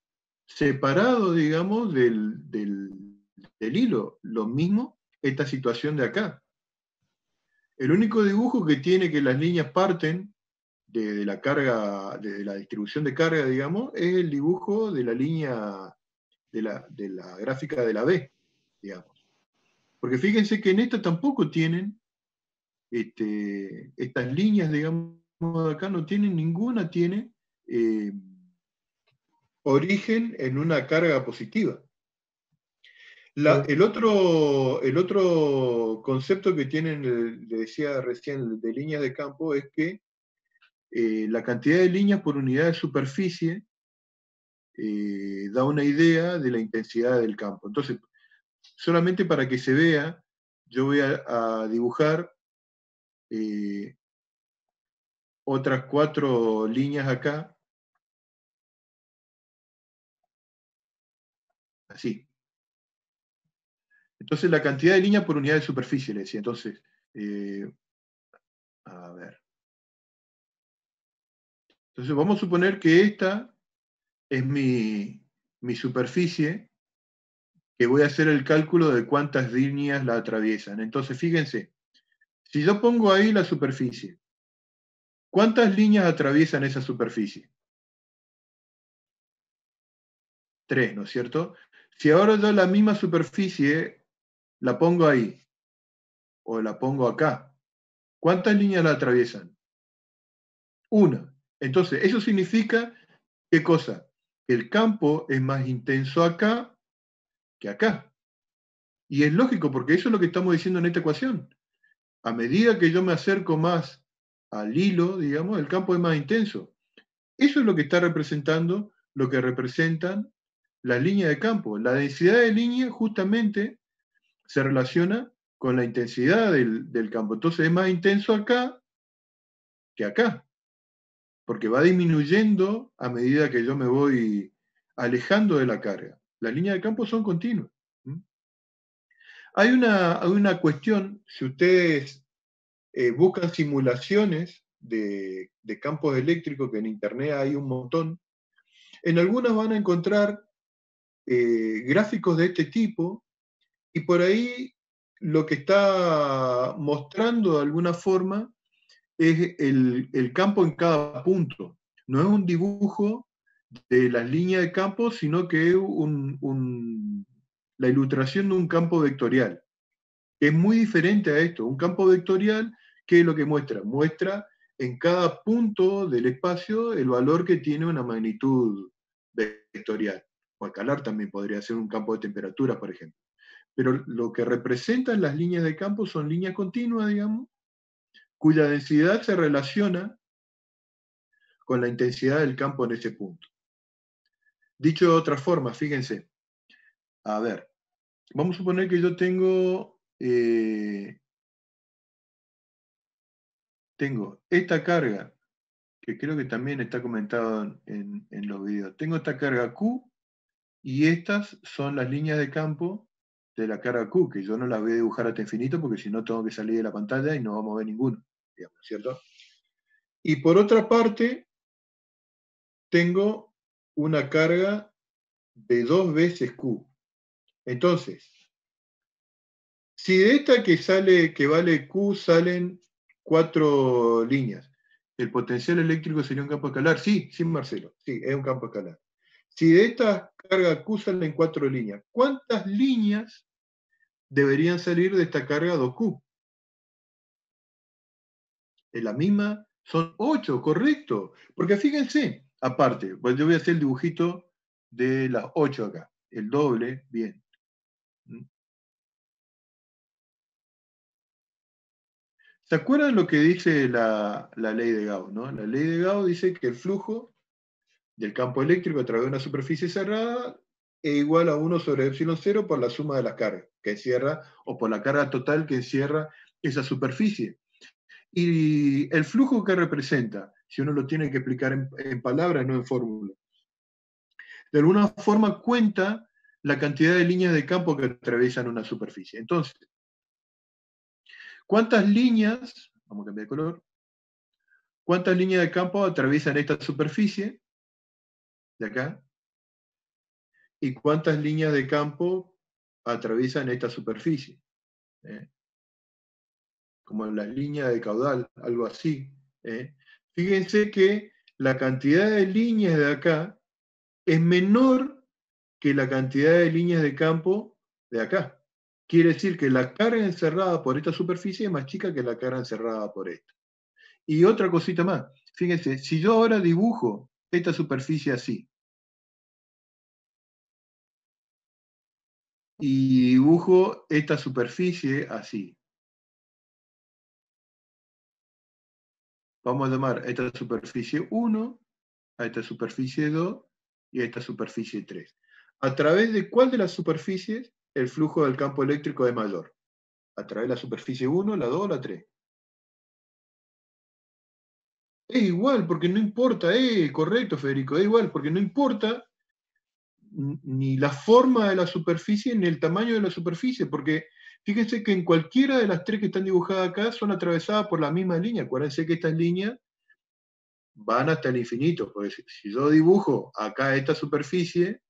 separado, digamos, del hilo. Lo mismo esta situación de acá. El único dibujo que tiene que las líneas parten de la carga, de la distribución de carga, digamos, es el dibujo de la línea de la gráfica de la B, digamos. Porque fíjense que en esta tampoco tienen estas líneas, digamos, de acá no tienen, ninguna tiene origen en una carga positiva. El otro concepto que tienen, le decía recién, de líneas de campo, es que la cantidad de líneas por unidad de superficie da una idea de la intensidad del campo. Entonces, solamente para que se vea, yo voy a dibujar otras 4 líneas acá, así. Entonces, la cantidad de líneas por unidad de superficie, le decía. Entonces, a ver. Entonces, vamos a suponer que esta es mi superficie, que voy a hacer el cálculo de cuántas líneas la atraviesan. Entonces, fíjense, si yo pongo ahí la superficie, ¿cuántas líneas atraviesan esa superficie? 3, ¿no es cierto? Si ahora yo la misma superficie la pongo ahí, o la pongo acá, ¿cuántas líneas la atraviesan? 1. Entonces, eso significa, ¿qué cosa? Que el campo es más intenso acá que acá. Y es lógico, porque eso es lo que estamos diciendo en esta ecuación. A medida que yo me acerco más al hilo, digamos, el campo es más intenso. Eso es lo que está representando, lo que representan las líneas de campo. La densidad de línea justamente se relaciona con la intensidad del campo. Entonces es más intenso acá que acá, porque va disminuyendo a medida que yo me voy alejando de la carga. Las líneas de campo son continuas. Hay una cuestión, si ustedes buscan simulaciones de campos eléctricos, que en internet hay un montón, en algunas van a encontrar gráficos de este tipo, y por ahí lo que está mostrando de alguna forma es el campo en cada punto. No es un dibujo de las líneas de campo, sino que es la ilustración de un campo vectorial. Es muy diferente a esto. Un campo vectorial, ¿qué es lo que muestra? Muestra en cada punto del espacio el valor que tiene una magnitud vectorial. O escalar también podría ser un campo de temperatura, por ejemplo. Pero lo que representan las líneas de campo son líneas continuas, digamos, cuya densidad se relaciona con la intensidad del campo en ese punto. Dicho de otra forma, fíjense, a ver, vamos a suponer que yo tengo esta carga, que creo que también está comentado en los videos. Tengo esta carga Q, y estas son las líneas de campo de la carga Q, que yo no la voy a dibujar hasta infinito porque si no tengo que salir de la pantalla y no vamos a ver ninguno, digamos, ¿cierto? Y por otra parte, tengo una carga de 2 veces Q. Entonces, si de esta que vale Q salen 4 líneas, ¿el potencial eléctrico sería un campo escalar? Sí, Marcelo, sí, es un campo escalar. Si de esta carga Q salen 4 líneas, ¿cuántas líneas deberían salir de esta carga 2Q? En la misma son 8, correcto. Porque fíjense, aparte, pues yo voy a hacer el dibujito de las 8 acá. El doble, bien. ¿Se acuerdan lo que dice la ley de Gauss? ¿No? La ley de Gauss dice que el flujo del campo eléctrico a través de una superficie cerrada es igual a 1 sobre epsilon 0 por la suma de las cargas que encierra, o por la carga total que encierra esa superficie. Y el flujo que representa, si uno lo tiene que explicar en palabras, no en fórmulas, de alguna forma cuenta la cantidad de líneas de campo que atraviesan una superficie. Entonces, ¿cuántas líneas, vamos a cambiar de color, cuántas líneas de campo atraviesan esta superficie de acá? ¿Y cuántas líneas de campo atraviesan esta superficie? Como las líneas de caudal, algo así. Fíjense que la cantidad de líneas de acá es menor que la cantidad de líneas de campo de acá. Quiere decir que la carga encerrada por esta superficie es más chica que la carga encerrada por esta. Y otra cosita más, fíjense, si yo ahora dibujo esta superficie así, y dibujo esta superficie así, vamos a llamar a esta superficie 1, a esta superficie 2 y a esta superficie 3. ¿A través de cuál de las superficies el flujo del campo eléctrico es mayor? ¿A través de la superficie 1, la 2 o la 3? Es igual, porque no importa, correcto, Federico, es igual, porque no importa ni la forma de la superficie ni el tamaño de la superficie, porque fíjense que en cualquiera de las tres que están dibujadas acá son atravesadas por la misma línea. Acuérdense que estas líneas van hasta el infinito, porque si yo dibujo acá esta superficie,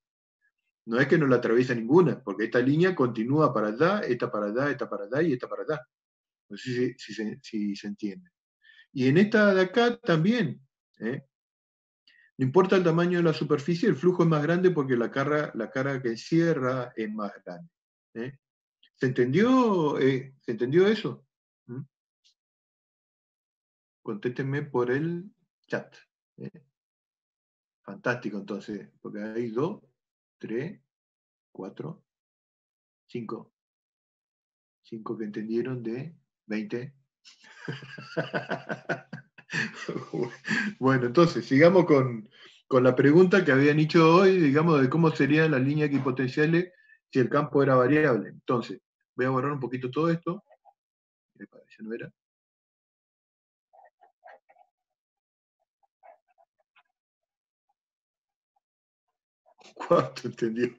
no es que no la atraviesa ninguna, porque esta línea continúa para allá, esta para allá, esta para allá y esta para allá. No sé si se entiende. Y en esta de acá también. No importa el tamaño de la superficie, el flujo es más grande porque la carga que encierra es más grande. ¿Se entendió eso? ¿Mm? Contéstenme por el chat. Fantástico, entonces, porque hay 2, 3, 4, 5. 5 que entendieron de 20. Bueno, entonces, sigamos con la pregunta que habían hecho hoy, digamos, de cómo serían las líneas equipotenciales si el campo era variable. Entonces, voy a borrar un poquito todo esto. Me parece, no era. ¿Cuánto entendió?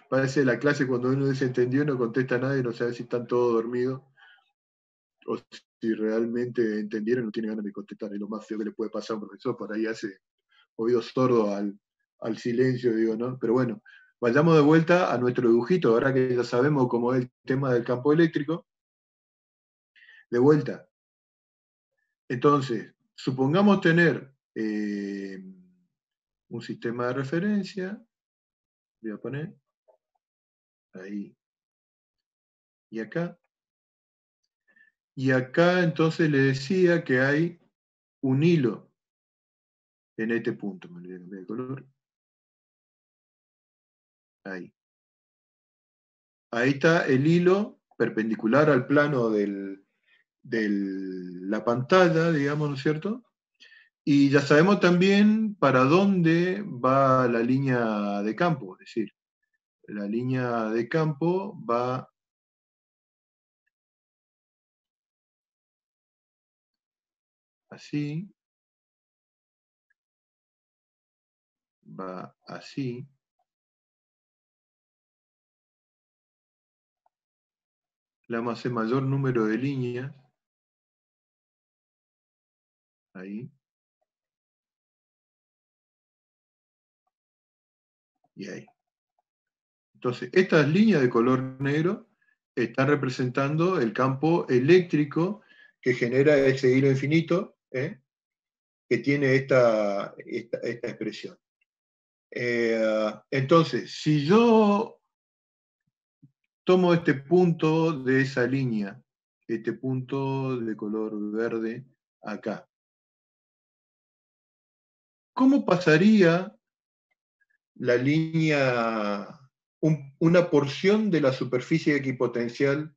Parece la clase cuando uno dice entendió y no contesta a nadie, no sabe si están todos dormidos o si realmente entendieron y no tiene ganas de contestar. Es lo más feo que le puede pasar a un profesor, por ahí hace oídos sordos al silencio, digo, ¿no? Pero bueno, vayamos de vuelta a nuestro dibujito, ahora que ya sabemos cómo es el tema del campo eléctrico. De vuelta. Entonces, supongamos tener un sistema de referencia, voy a poner ahí y acá. Y acá entonces le decía que hay un hilo en este punto. Me olvidé cambiar de color. Ahí. Ahí está el hilo perpendicular al plano de la pantalla, digamos, ¿no es cierto? Y ya sabemos también para dónde va la línea de campo, es decir, la línea de campo va así, va así, le vamos a hacer mayor número de líneas. Ahí. Y ahí. Entonces, estas líneas de color negro están representando el campo eléctrico que genera ese hilo infinito, que tiene esta expresión. Entonces, si yo tomo este punto de esa línea, este punto de color verde acá, ¿cómo pasaría la línea, una porción de la superficie equipotencial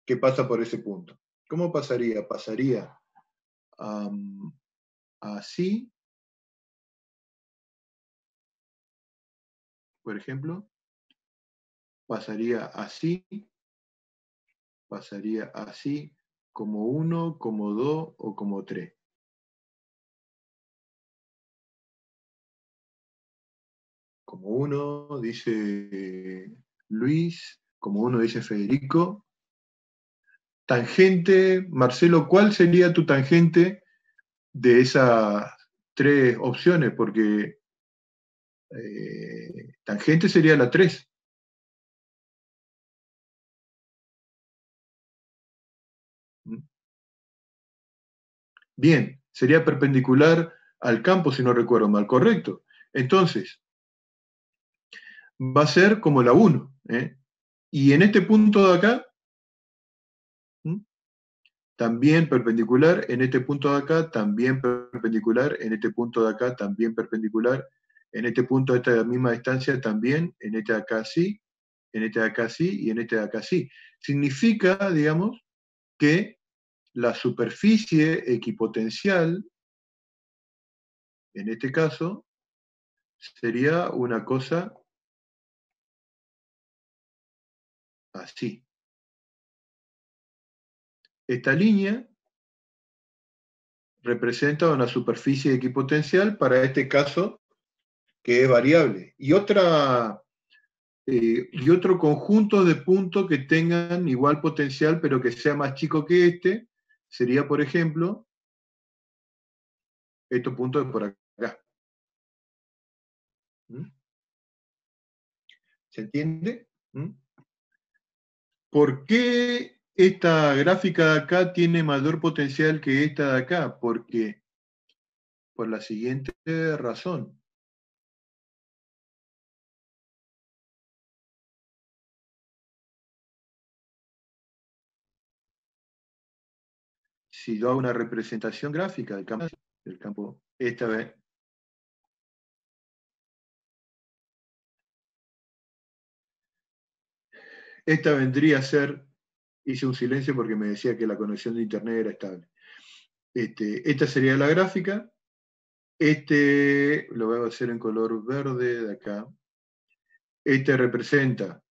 que pasa por ese punto? ¿Cómo pasaría? Pasaría así, por ejemplo, pasaría así, como 1, como 2 o como 3. Como 1 dice Luis, como 1 dice Federico. Tangente, Marcelo, ¿cuál sería tu tangente de esas 3 opciones? Porque tangente sería la 3. Bien, sería perpendicular al campo, si no recuerdo mal, correcto. Entonces, va a ser como la 1. Y en este punto de acá, también perpendicular, en este punto de acá, también perpendicular, en este punto de acá, también perpendicular, en este punto de esta misma distancia también, en este de acá sí, en este de acá sí, y en este de acá sí. Significa, digamos, que la superficie equipotencial, en este caso, sería una cosa así. Esta línea representa una superficie equipotencial para este caso que es variable. Y otro conjunto de puntos que tengan igual potencial pero que sea más chico que este sería, por ejemplo, estos puntos de por acá. ¿Se entiende? ¿Por qué esta gráfica de acá tiene mayor potencial que esta de acá? Porque, por la siguiente razón. Si yo hago una representación gráfica del campo, esta vez, esta vendría a ser, hice un silencio porque me decía que la conexión de internet era estable. Esta sería la gráfica. Lo voy a hacer en color verde de acá. Representa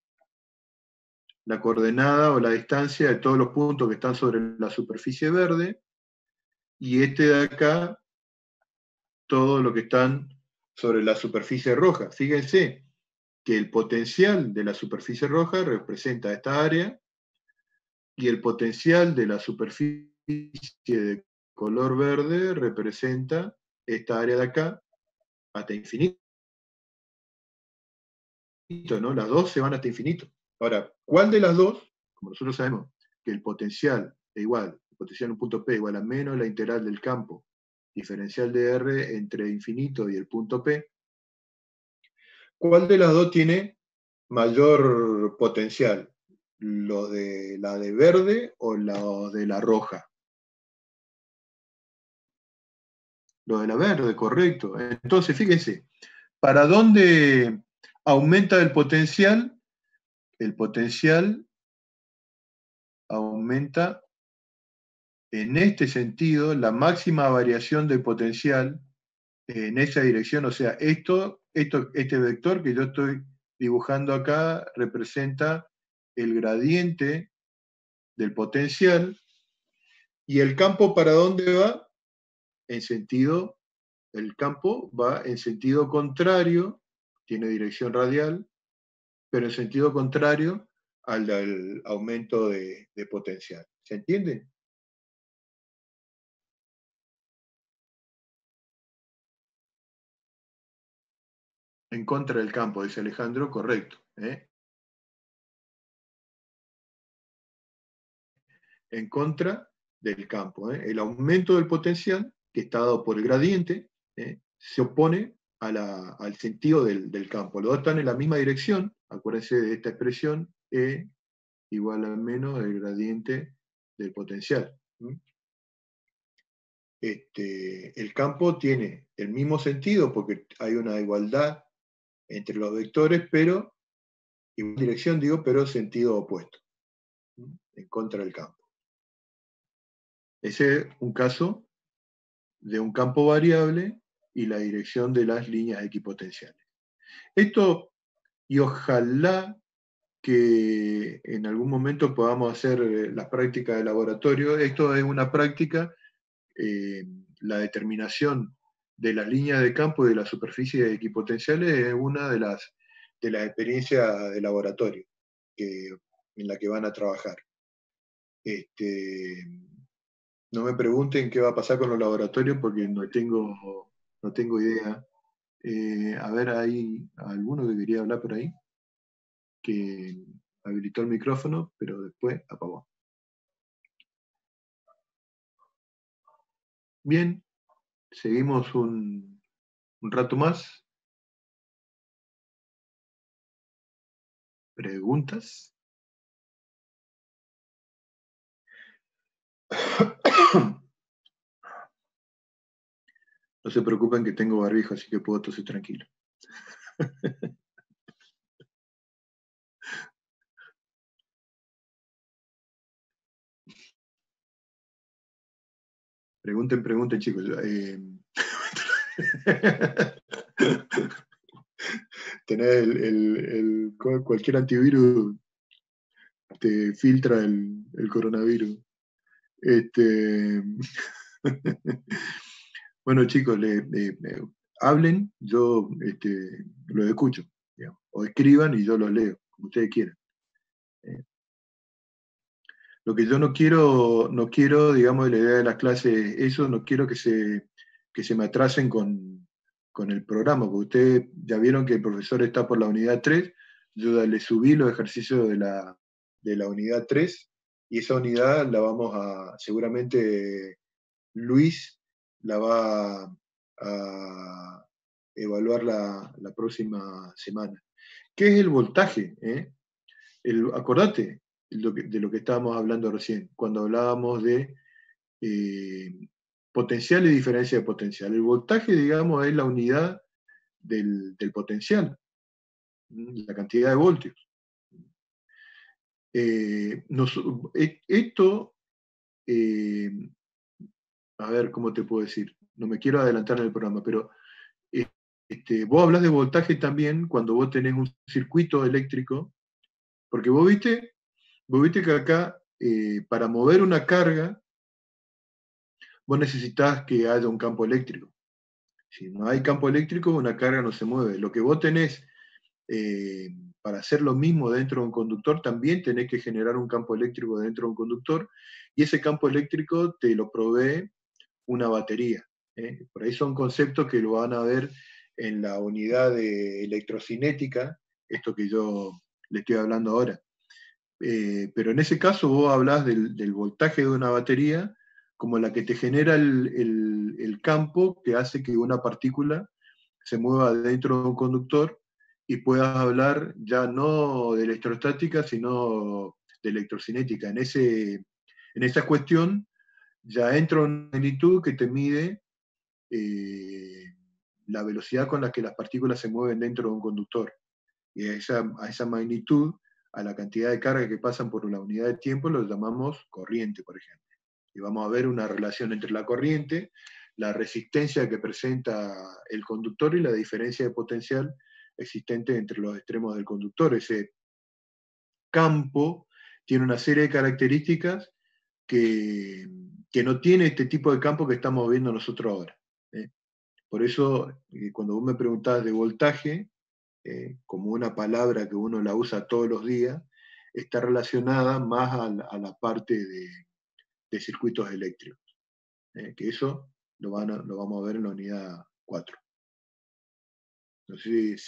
la coordenada o la distancia de todos los puntos que están sobre la superficie verde. Y de acá, todo lo que están sobre la superficie roja. Fíjense que el potencial de la superficie roja representa esta área y el potencial de la superficie de color verde representa esta área de acá hasta infinito, ¿no? Las dos se van hasta infinito. Ahora, ¿cuál de las dos? Como nosotros sabemos que el potencial es igual, el potencial en un punto P igual a menos la integral del campo diferencial de R entre infinito y el punto P, ¿cuál de las dos tiene mayor potencial? ¿Lo de la de verde o lo de la roja? Lo de la verde, correcto. Entonces, fíjense, ¿para dónde aumenta el potencial? El potencial aumenta en este sentido, la máxima variación de potencial en esa dirección. O sea, este vector que yo estoy dibujando acá representa el gradiente del potencial. ¿Y el campo para dónde va? El campo va en sentido contrario, tiene dirección radial, pero en sentido contrario al aumento de potencial. ¿Se entiende? En contra del campo, dice Alejandro, correcto. En contra del campo. El aumento del potencial, que está dado por el gradiente, se opone al sentido del campo. Los dos están en la misma dirección. Acuérdense de esta expresión, E igual a menos el gradiente del potencial. El campo tiene el mismo sentido porque hay una igualdad entre los vectores, pero, igual dirección digo, pero sentido opuesto, en contra del campo. Ese es un caso de un campo variable y la dirección de las líneas equipotenciales. Esto, y ojalá que en algún momento podamos hacer las prácticas de laboratorio, esto es una práctica, la determinación de las líneas de campo y de las superficies equipotenciales es una de las experiencias de laboratorio en la que van a trabajar. No me pregunten qué va a pasar con los laboratorios porque no tengo idea. A ver, ¿hay alguno que quería hablar por ahí? Que habilitó el micrófono, pero después apagó. Bien, seguimos un rato más. ¿Preguntas? No se preocupen que tengo barbijo, así que puedo toser tranquilo. Pregunten, chicos. Tener cualquier antivirus te filtra el coronavirus. Bueno, chicos, hablen, yo los escucho, digamos, o escriban y yo los leo, como ustedes quieran. Lo que yo no quiero, digamos, de la idea de las clases, eso, no quiero que se me atrasen con el programa, porque ustedes ya vieron que el profesor está por la unidad 3, yo ya le subí los ejercicios de la unidad 3, y esa unidad la vamos seguramente Luis la va a evaluar la próxima semana. ¿Qué es el voltaje? Acordate de lo que estábamos hablando recién, cuando hablábamos de potencial y diferencia de potencial. El voltaje, digamos, es la unidad del potencial, la cantidad de voltios. Esto, a ver, ¿cómo te puedo decir? No me quiero adelantar en el programa, pero vos hablas de voltaje también cuando vos tenés un circuito eléctrico, porque vos viste que acá, para mover una carga, vos necesitas que haya un campo eléctrico. Si no hay campo eléctrico, una carga no se mueve. Lo que vos tenés para hacer lo mismo dentro de un conductor, también tenés que generar un campo eléctrico dentro de un conductor, y ese campo eléctrico te lo provee una batería. Por ahí son conceptos que lo van a ver en la unidad de electrocinética, esto que yo le estoy hablando ahora. Pero en ese caso vos hablás del voltaje de una batería como la que te genera el campo que hace que una partícula se mueva dentro de un conductor, y puedas hablar ya no de electrostática, sino de electrocinética. En esa cuestión ya entra una magnitud que te mide la velocidad con la que las partículas se mueven dentro de un conductor. Y a esa magnitud, a la cantidad de carga que pasan por la unidad de tiempo, lo llamamos corriente, por ejemplo. Y vamos a ver una relación entre la corriente, la resistencia que presenta el conductor y la diferencia de potencial existente entre los extremos del conductor. Ese campo tiene una serie de características que no tiene este tipo de campo que estamos viendo nosotros ahora. Por eso, cuando vos me preguntás de voltaje, como una palabra que uno la usa todos los días, está relacionada más a la parte de circuitos eléctricos. Que eso lo vamos a ver en la unidad 4. No sé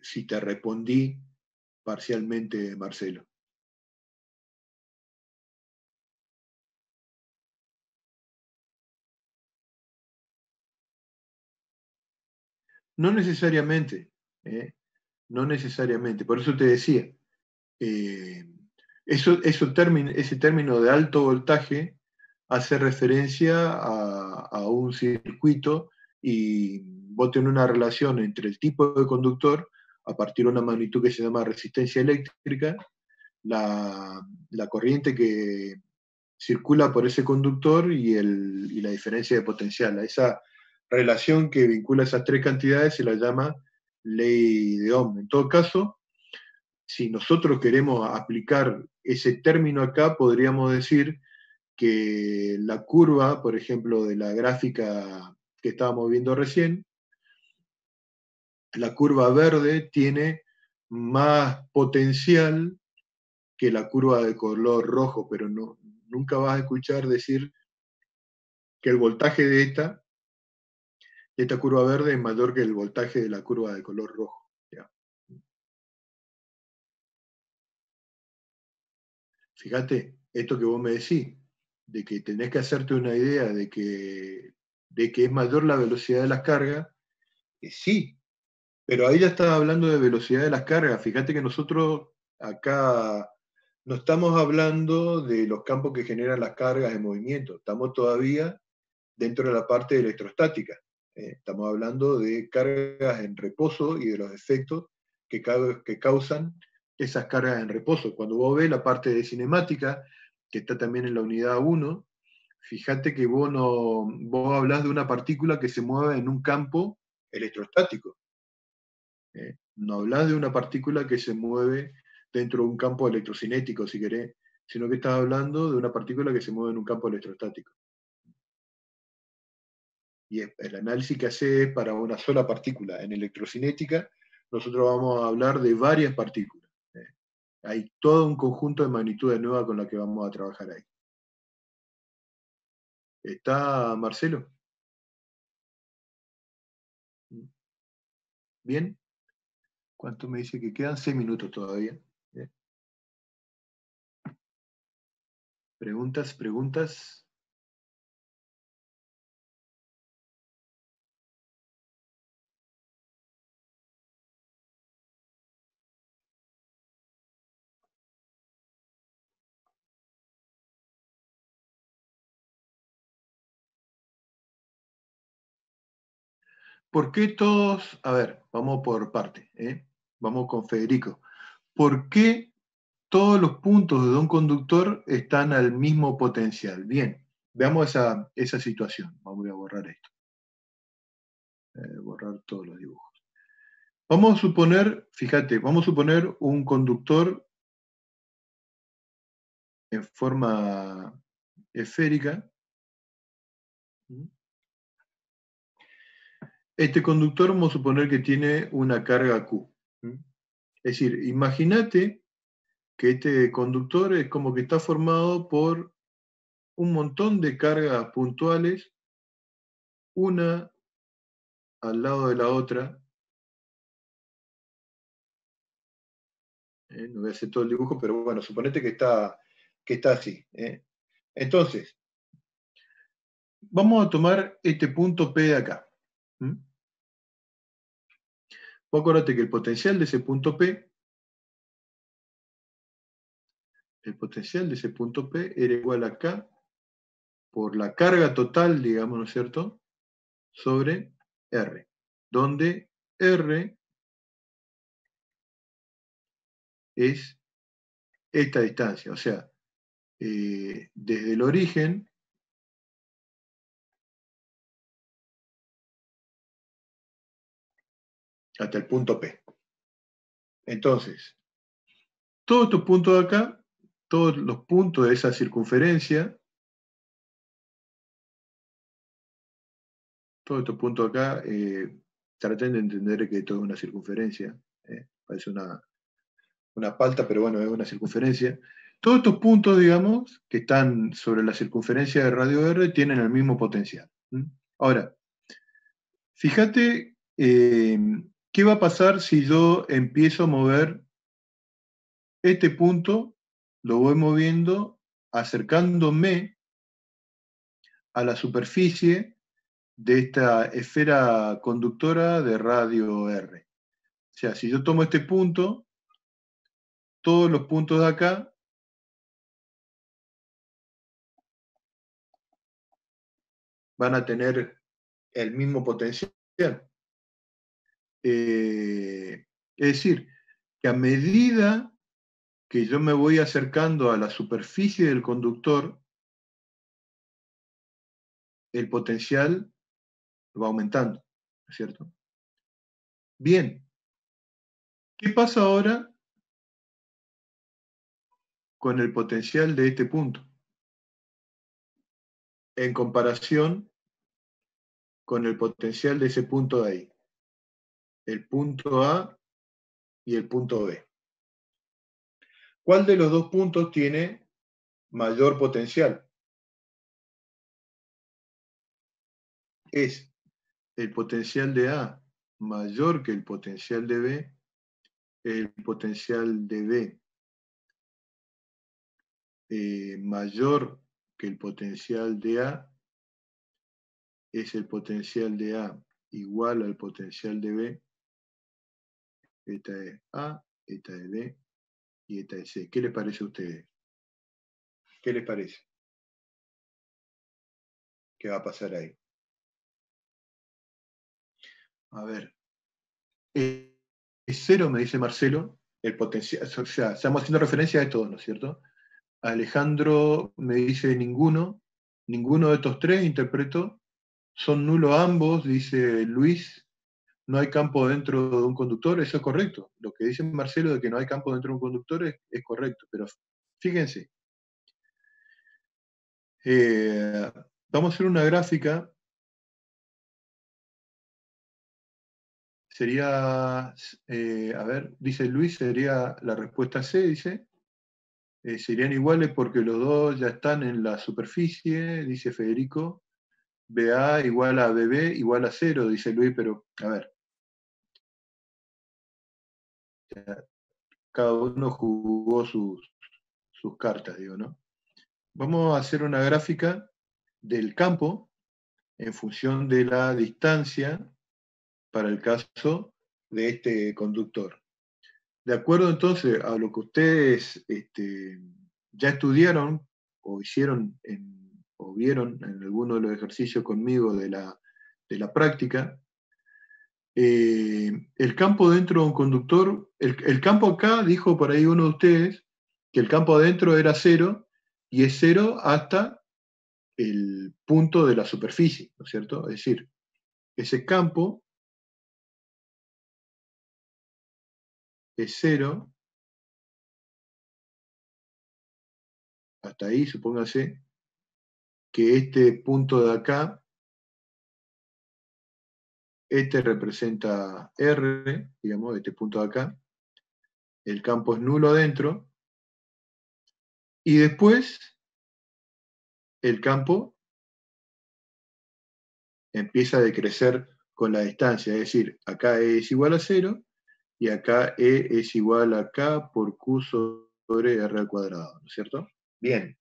si te respondí parcialmente, Marcelo. No necesariamente, no necesariamente. Por eso te decía, ese término de alto voltaje hace referencia a un circuito y vos tenés una relación entre el tipo de conductor a partir de una magnitud que se llama resistencia eléctrica, la corriente que circula por ese conductor y la diferencia de potencial. A esa relación que vincula esas tres cantidades se la llama ley de Ohm. En todo caso, si nosotros queremos aplicar ese término acá, podríamos decir que la curva, por ejemplo, de la gráfica que estábamos viendo recién, la curva verde tiene más potencial que la curva de color rojo, pero nunca vas a escuchar decir que el voltaje de esta curva verde es mayor que el voltaje de la curva de color rojo. ¿Ya? Fíjate, esto que vos me decís, de que tenés que hacerte una idea de que es mayor la velocidad de las cargas, sí, pero ahí ya estás hablando de velocidad de las cargas. Fíjate que nosotros acá no estamos hablando de los campos que generan las cargas en movimiento, estamos todavía dentro de la parte electrostática. Estamos hablando de cargas en reposo y de los efectos que causan esas cargas en reposo. Cuando vos ves la parte de cinemática, que está también en la unidad 1, fíjate que vos hablás de una partícula que se mueve en un campo electrostático. No hablás de una partícula que se mueve dentro de un campo electrocinético, si querés, sino que estás hablando de una partícula que se mueve en un campo electrostático. Y el análisis que hace es para una sola partícula. En electrocinética, nosotros vamos a hablar de varias partículas. Hay todo un conjunto de magnitudes nuevas con las que vamos a trabajar ahí. ¿Está Marcelo? ¿Bien? ¿Cuánto me dice que quedan? 6 minutos todavía. ¿Preguntas? ¿Preguntas? ¿Por qué todos? A ver, vamos por parte. Vamos con Federico. ¿Por qué todos los puntos de un conductor están al mismo potencial? Bien, veamos esa situación. Voy a borrar esto. Borrar todos los dibujos. Vamos a suponer, fíjate, vamos a suponer un conductor en forma esférica. Este conductor vamos a suponer que tiene una carga Q. Es decir, imagínate que este conductor es como que está formado por un montón de cargas puntuales, una al lado de la otra. No voy a hacer todo el dibujo, pero bueno, suponete que está así. Entonces, vamos a tomar este punto P de acá. Vos acordate que el potencial de ese punto P, era igual a K por la carga total, digamos, ¿no es cierto?, sobre R, donde R es esta distancia, o sea, desde el origen hasta el punto P. Entonces, todos estos puntos de acá, todos los puntos de esa circunferencia, todos estos puntos acá, traten de entender que esto es una circunferencia, parece una palta, pero bueno, es una circunferencia. Todos estos puntos, digamos, que están sobre la circunferencia de radio R, tienen el mismo potencial. Ahora, fíjate qué va a pasar si yo empiezo a mover este punto, lo voy moviendo, acercándome a la superficie de esta esfera conductora de radio R. O sea, si yo tomo este punto, todos los puntos de acá van a tener el mismo potencial. Es decir, que a medida que yo me voy acercando a la superficie del conductor, el potencial va aumentando, ¿no es cierto? Bien, ¿qué pasa ahora con el potencial de este punto en comparación con el potencial de ese punto de ahí? El punto A y el punto B. ¿Cuál de los dos puntos tiene mayor potencial? ¿Es el potencial de A mayor que el potencial de B? El potencial de B mayor que el potencial de A, es el potencial de A igual al potencial de B. Esta es A, esta es B y esta es C. ¿Qué les parece a ustedes? ¿Qué les parece? ¿Qué va a pasar ahí? A ver. Es cero, me dice Marcelo, el potencial. O sea, estamos haciendo referencia a esto, ¿no es cierto? Alejandro me dice ninguno de estos tres interpreto. Son nulos ambos, dice Luis. No hay campo dentro de un conductor, eso es correcto. Lo que dice Marcelo de que no hay campo dentro de un conductor es correcto, pero fíjense. Vamos a hacer una gráfica. Sería, a ver, dice Luis, sería la respuesta C, dice. Serían iguales porque los dos ya están en la superficie, dice Federico. BA igual a BB igual a 0, dice Luis, pero a ver. Cada uno jugó sus cartas, digo, ¿no? Vamos a hacer una gráfica del campo en función de la distancia para el caso de este conductor. De acuerdo entonces a lo que ustedes ya estudiaron o hicieron o vieron en alguno de los ejercicios conmigo de la práctica, el campo dentro de un conductor, el campo acá, dijo por ahí uno de ustedes, que el campo adentro era 0 y es 0 hasta el punto de la superficie, ¿no es cierto? Es decir, ese campo es 0 hasta ahí, supóngase que este punto de acá, este representa R, digamos, este punto de acá, el campo es nulo adentro, y después el campo empieza a decrecer con la distancia, es decir, acá E es igual a 0, y acá E es igual a K por Q sobre R al cuadrado, ¿no es cierto? Bien.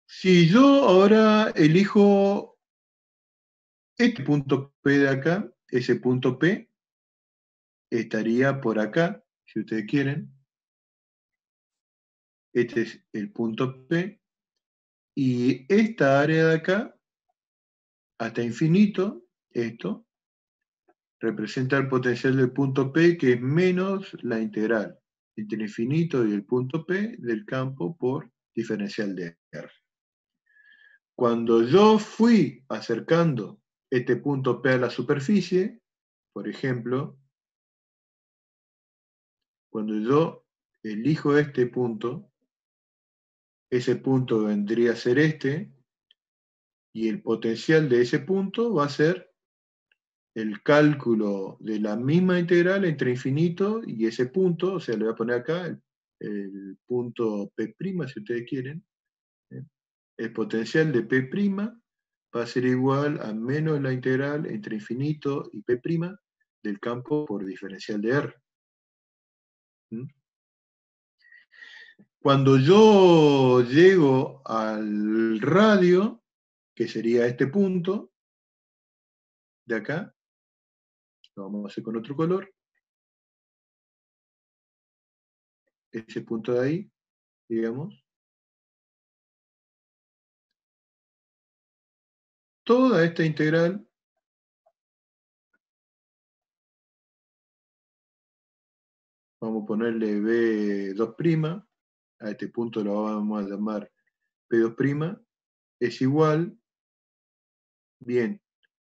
Si yo ahora elijo este punto P de acá, ese punto P estaría por acá, si ustedes quieren. Este es el punto P. Y esta área de acá, hasta infinito, esto, representa el potencial del punto P, que es menos la integral entre infinito y el punto P del campo por diferencial de R. Cuando yo fui acercando este punto P a la superficie, por ejemplo, cuando yo elijo este punto, ese punto vendría a ser este, y el potencial de ese punto va a ser el cálculo de la misma integral entre infinito y ese punto, o sea, le voy a poner acá el punto P', si ustedes quieren. El potencial de P' va a ser igual a menos la integral entre infinito y P' del campo por diferencial de R. ¿Mm? Cuando yo llego al radio, que sería este punto de acá, lo vamos a hacer con otro color, ese punto de ahí, digamos, toda esta integral vamos a ponerle B2', a este punto lo vamos a llamar P2', es igual, bien,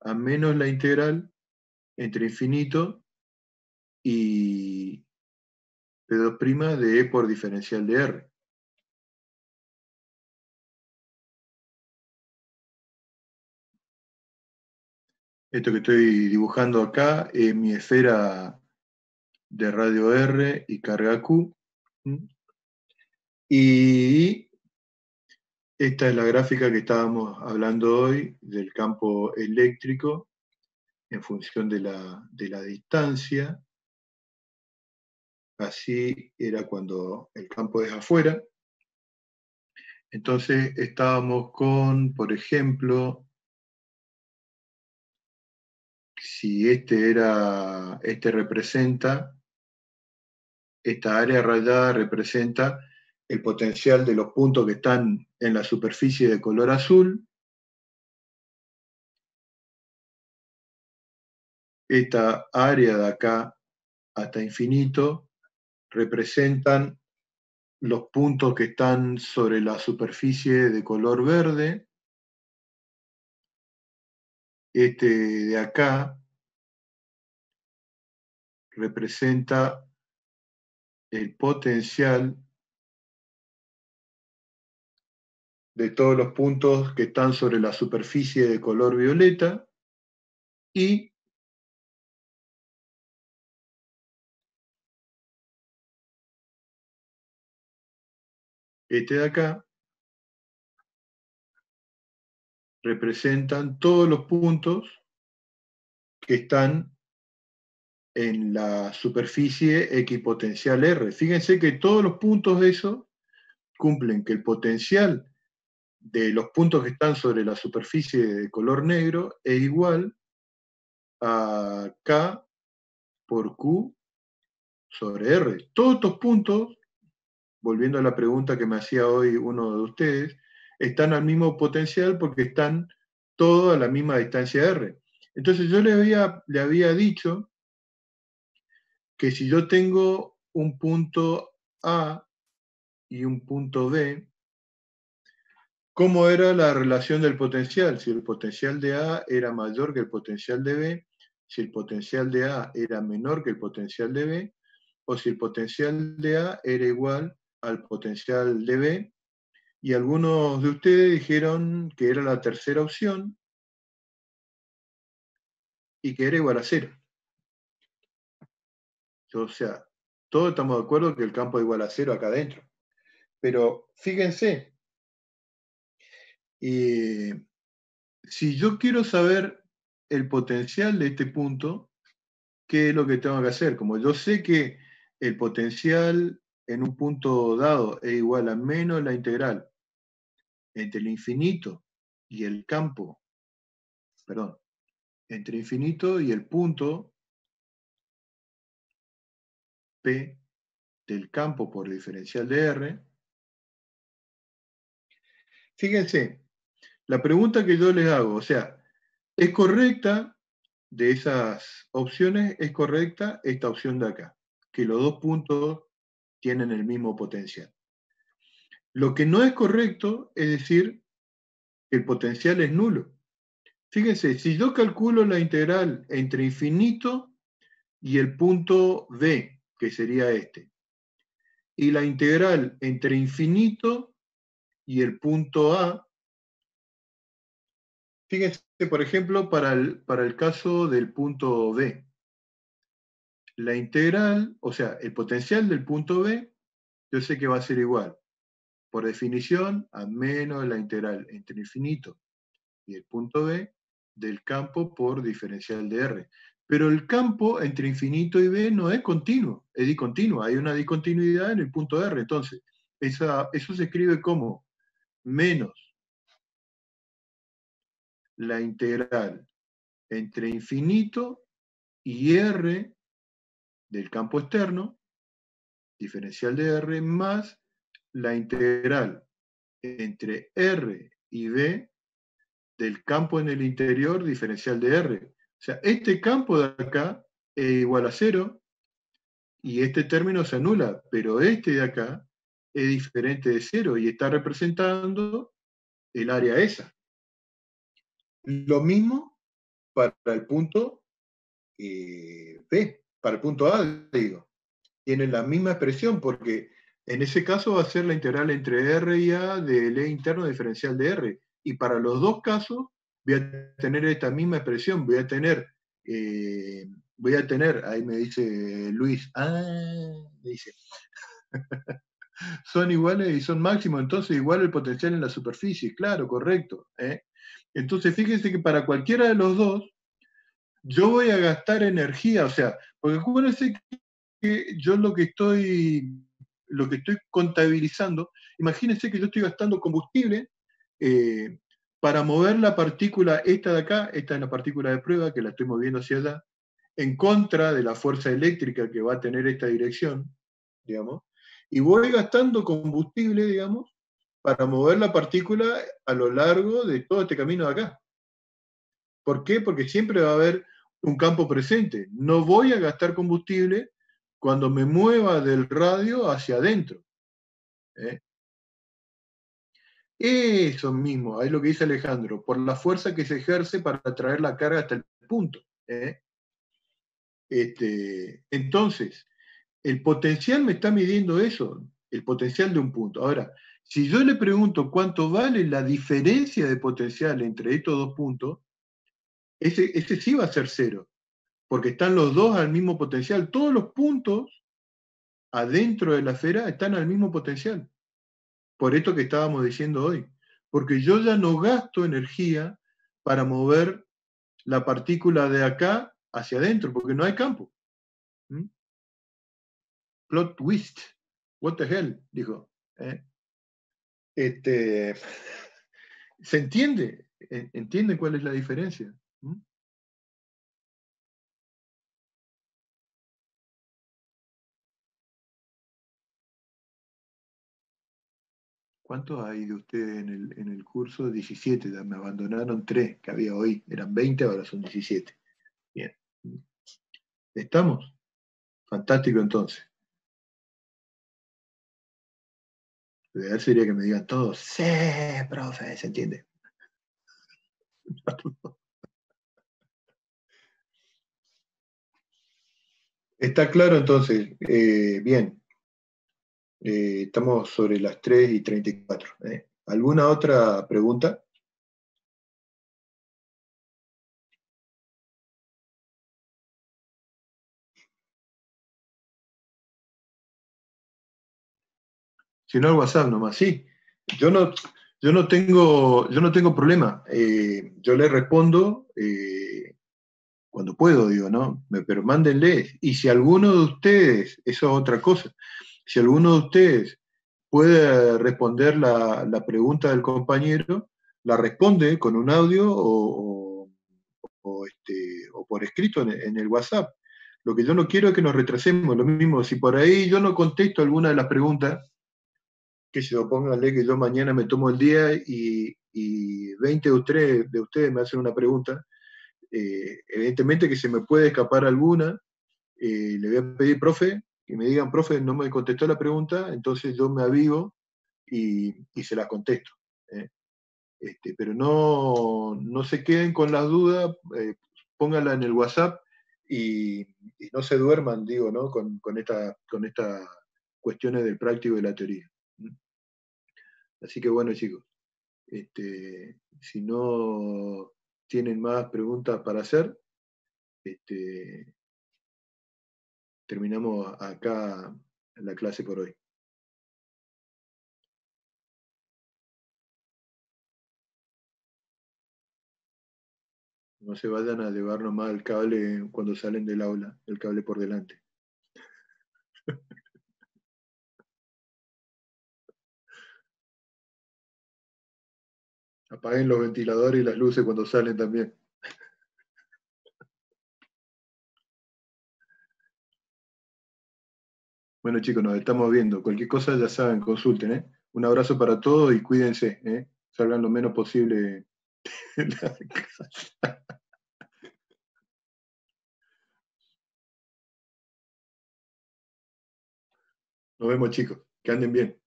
a menos la integral entre infinito y P2' de E por diferencial de R. Esto que estoy dibujando acá es mi esfera de radio R y carga Q. Y esta es la gráfica que estábamos hablando hoy del campo eléctrico en función de la distancia. Así era cuando el campo es afuera. Entonces estábamos con, por ejemplo, si este representa, esta área rayada representa el potencial de los puntos que están en la superficie de color azul. Esta área de acá hasta infinito representan los puntos que están sobre la superficie de color verde. Este de acá representa el potencial de todos los puntos que están sobre la superficie de color violeta, y este de acá representan todos los puntos que están en la superficie equipotencial R. Fíjense que todos los puntos de eso cumplen que el potencial de los puntos que están sobre la superficie de color negro es igual a K por Q sobre R. Todos estos puntos, volviendo a la pregunta que me hacía hoy uno de ustedes, están al mismo potencial porque están todos a la misma distancia R. Entonces yo le había dicho que si yo tengo un punto A y un punto B, ¿cómo era la relación del potencial? Si el potencial de A era mayor que el potencial de B, si el potencial de A era menor que el potencial de B, o si el potencial de A era igual al potencial de B, y algunos de ustedes dijeron que era la tercera opción y que era igual a 0. O sea, todos estamos de acuerdo que el campo es igual a 0 acá adentro. Pero fíjense, si yo quiero saber el potencial de este punto, ¿qué es lo que tengo que hacer? Como yo sé que el potencial en un punto dado es igual a menos la integral entre el infinito y el campo, perdón, entre infinito y el punto P del campo por diferencial de R. Fíjense, la pregunta que yo les hago, o sea, ¿es correcta de esas opciones? ¿Es correcta esta opción de acá? Que los dos puntos tienen el mismo potencial. Lo que no es correcto es decir que el potencial es nulo. Fíjense, si yo calculo la integral entre infinito y el punto B, que sería este, y la integral entre infinito y el punto A, Fíjense, por ejemplo, para el caso del punto B. La integral, o sea, el potencial del punto B, yo sé que va a ser igual, por definición, a menos la integral entre infinito y el punto B del campo por diferencial de R. Pero el campo entre infinito y B no es continuo, es discontinuo. Hay una discontinuidad en el punto R. Entonces, eso se escribe como menos la integral entre infinito y R del campo externo, diferencial de R, más la integral entre R y B del campo en el interior, diferencial de R. O sea, este campo de acá es igual a 0 y este término se anula, pero este de acá es diferente de 0 y está representando el área esa. Lo mismo para el punto B, para el punto A, digo. Tienen la misma expresión porque en ese caso va a ser la integral entre R y A del E interno diferencial de R. Y para los dos casos voy a tener esta misma expresión, voy a tener, ahí me dice Luis, me dice, son iguales y son máximos, entonces igual el potencial en la superficie, claro, correcto. Entonces fíjense que para cualquiera de los dos, yo voy a gastar energía, o sea, porque acuérdense que yo lo que estoy contabilizando, imagínense que yo estoy gastando combustible para mover la partícula esta de acá, esta es la partícula de prueba que la estoy moviendo hacia allá, en contra de la fuerza eléctrica que va a tener esta dirección, digamos, y voy gastando combustible, digamos, para mover la partícula a lo largo de todo este camino de acá. ¿Por qué? Porque siempre va a haber un campo presente. No voy a gastar combustible cuando me mueva del radio hacia adentro. ¿eh? Eso mismo, ahí lo que dice Alejandro, por la fuerza que se ejerce para traer la carga hasta el punto. Entonces, el potencial me está midiendo eso, el potencial de un punto. Ahora, si yo le pregunto cuánto vale la diferencia de potencial entre estos dos puntos, ese sí va a ser 0, porque están los dos al mismo potencial. Todos los puntos adentro de la esfera están al mismo potencial. Por esto que estábamos diciendo hoy. Porque yo ya no gasto energía para mover la partícula de acá hacia adentro, porque no hay campo. Plot twist. What the hell, dijo. ¿Se entiende? ¿Entienden cuál es la diferencia? ¿Cuántos hay de ustedes en el curso? 17, ya me abandonaron 3 que había hoy. Eran 20, ahora son 17. Bien. ¿Estamos? Fantástico entonces. Lo ideal sería que me digan todos, sí, profe, ¿se entiende? Está claro entonces. Bien. Estamos sobre las 3:34. ¿Alguna otra pregunta? Si no, al WhatsApp nomás, sí. Yo no tengo problema. Yo le respondo cuando puedo, digo, ¿no? Pero mándenle. Y si alguno de ustedes, eso es otra cosa, si alguno de ustedes puede responder la pregunta del compañero, la responde con un audio o por escrito en el WhatsApp. Lo que yo no quiero es que nos retrasemos. Lo mismo, si por ahí yo no contesto alguna de las preguntas, que se pónganle que yo mañana me tomo el día y 20 de ustedes me hacen una pregunta, evidentemente que se me puede escapar alguna, le voy a pedir, profe, que me digan, profe, no me contestó la pregunta, entonces yo me avivo y se la contesto. Pero no se queden con las dudas, pónganla en el WhatsApp y no se duerman, digo, ¿no? con estas cuestiones del práctico y de la teoría. Así que bueno, chicos, si no tienen más preguntas para hacer, terminamos acá la clase por hoy. No se vayan a llevar nomás el cable cuando salen del aula, el cable por delante. Apaguen los ventiladores y las luces cuando salen también. Bueno, chicos, nos estamos viendo. Cualquier cosa ya saben, consulten, ¿eh? Un abrazo para todos y cuídense, ¿eh? Salgan lo menos posible de la casa. Nos vemos, chicos. Que anden bien.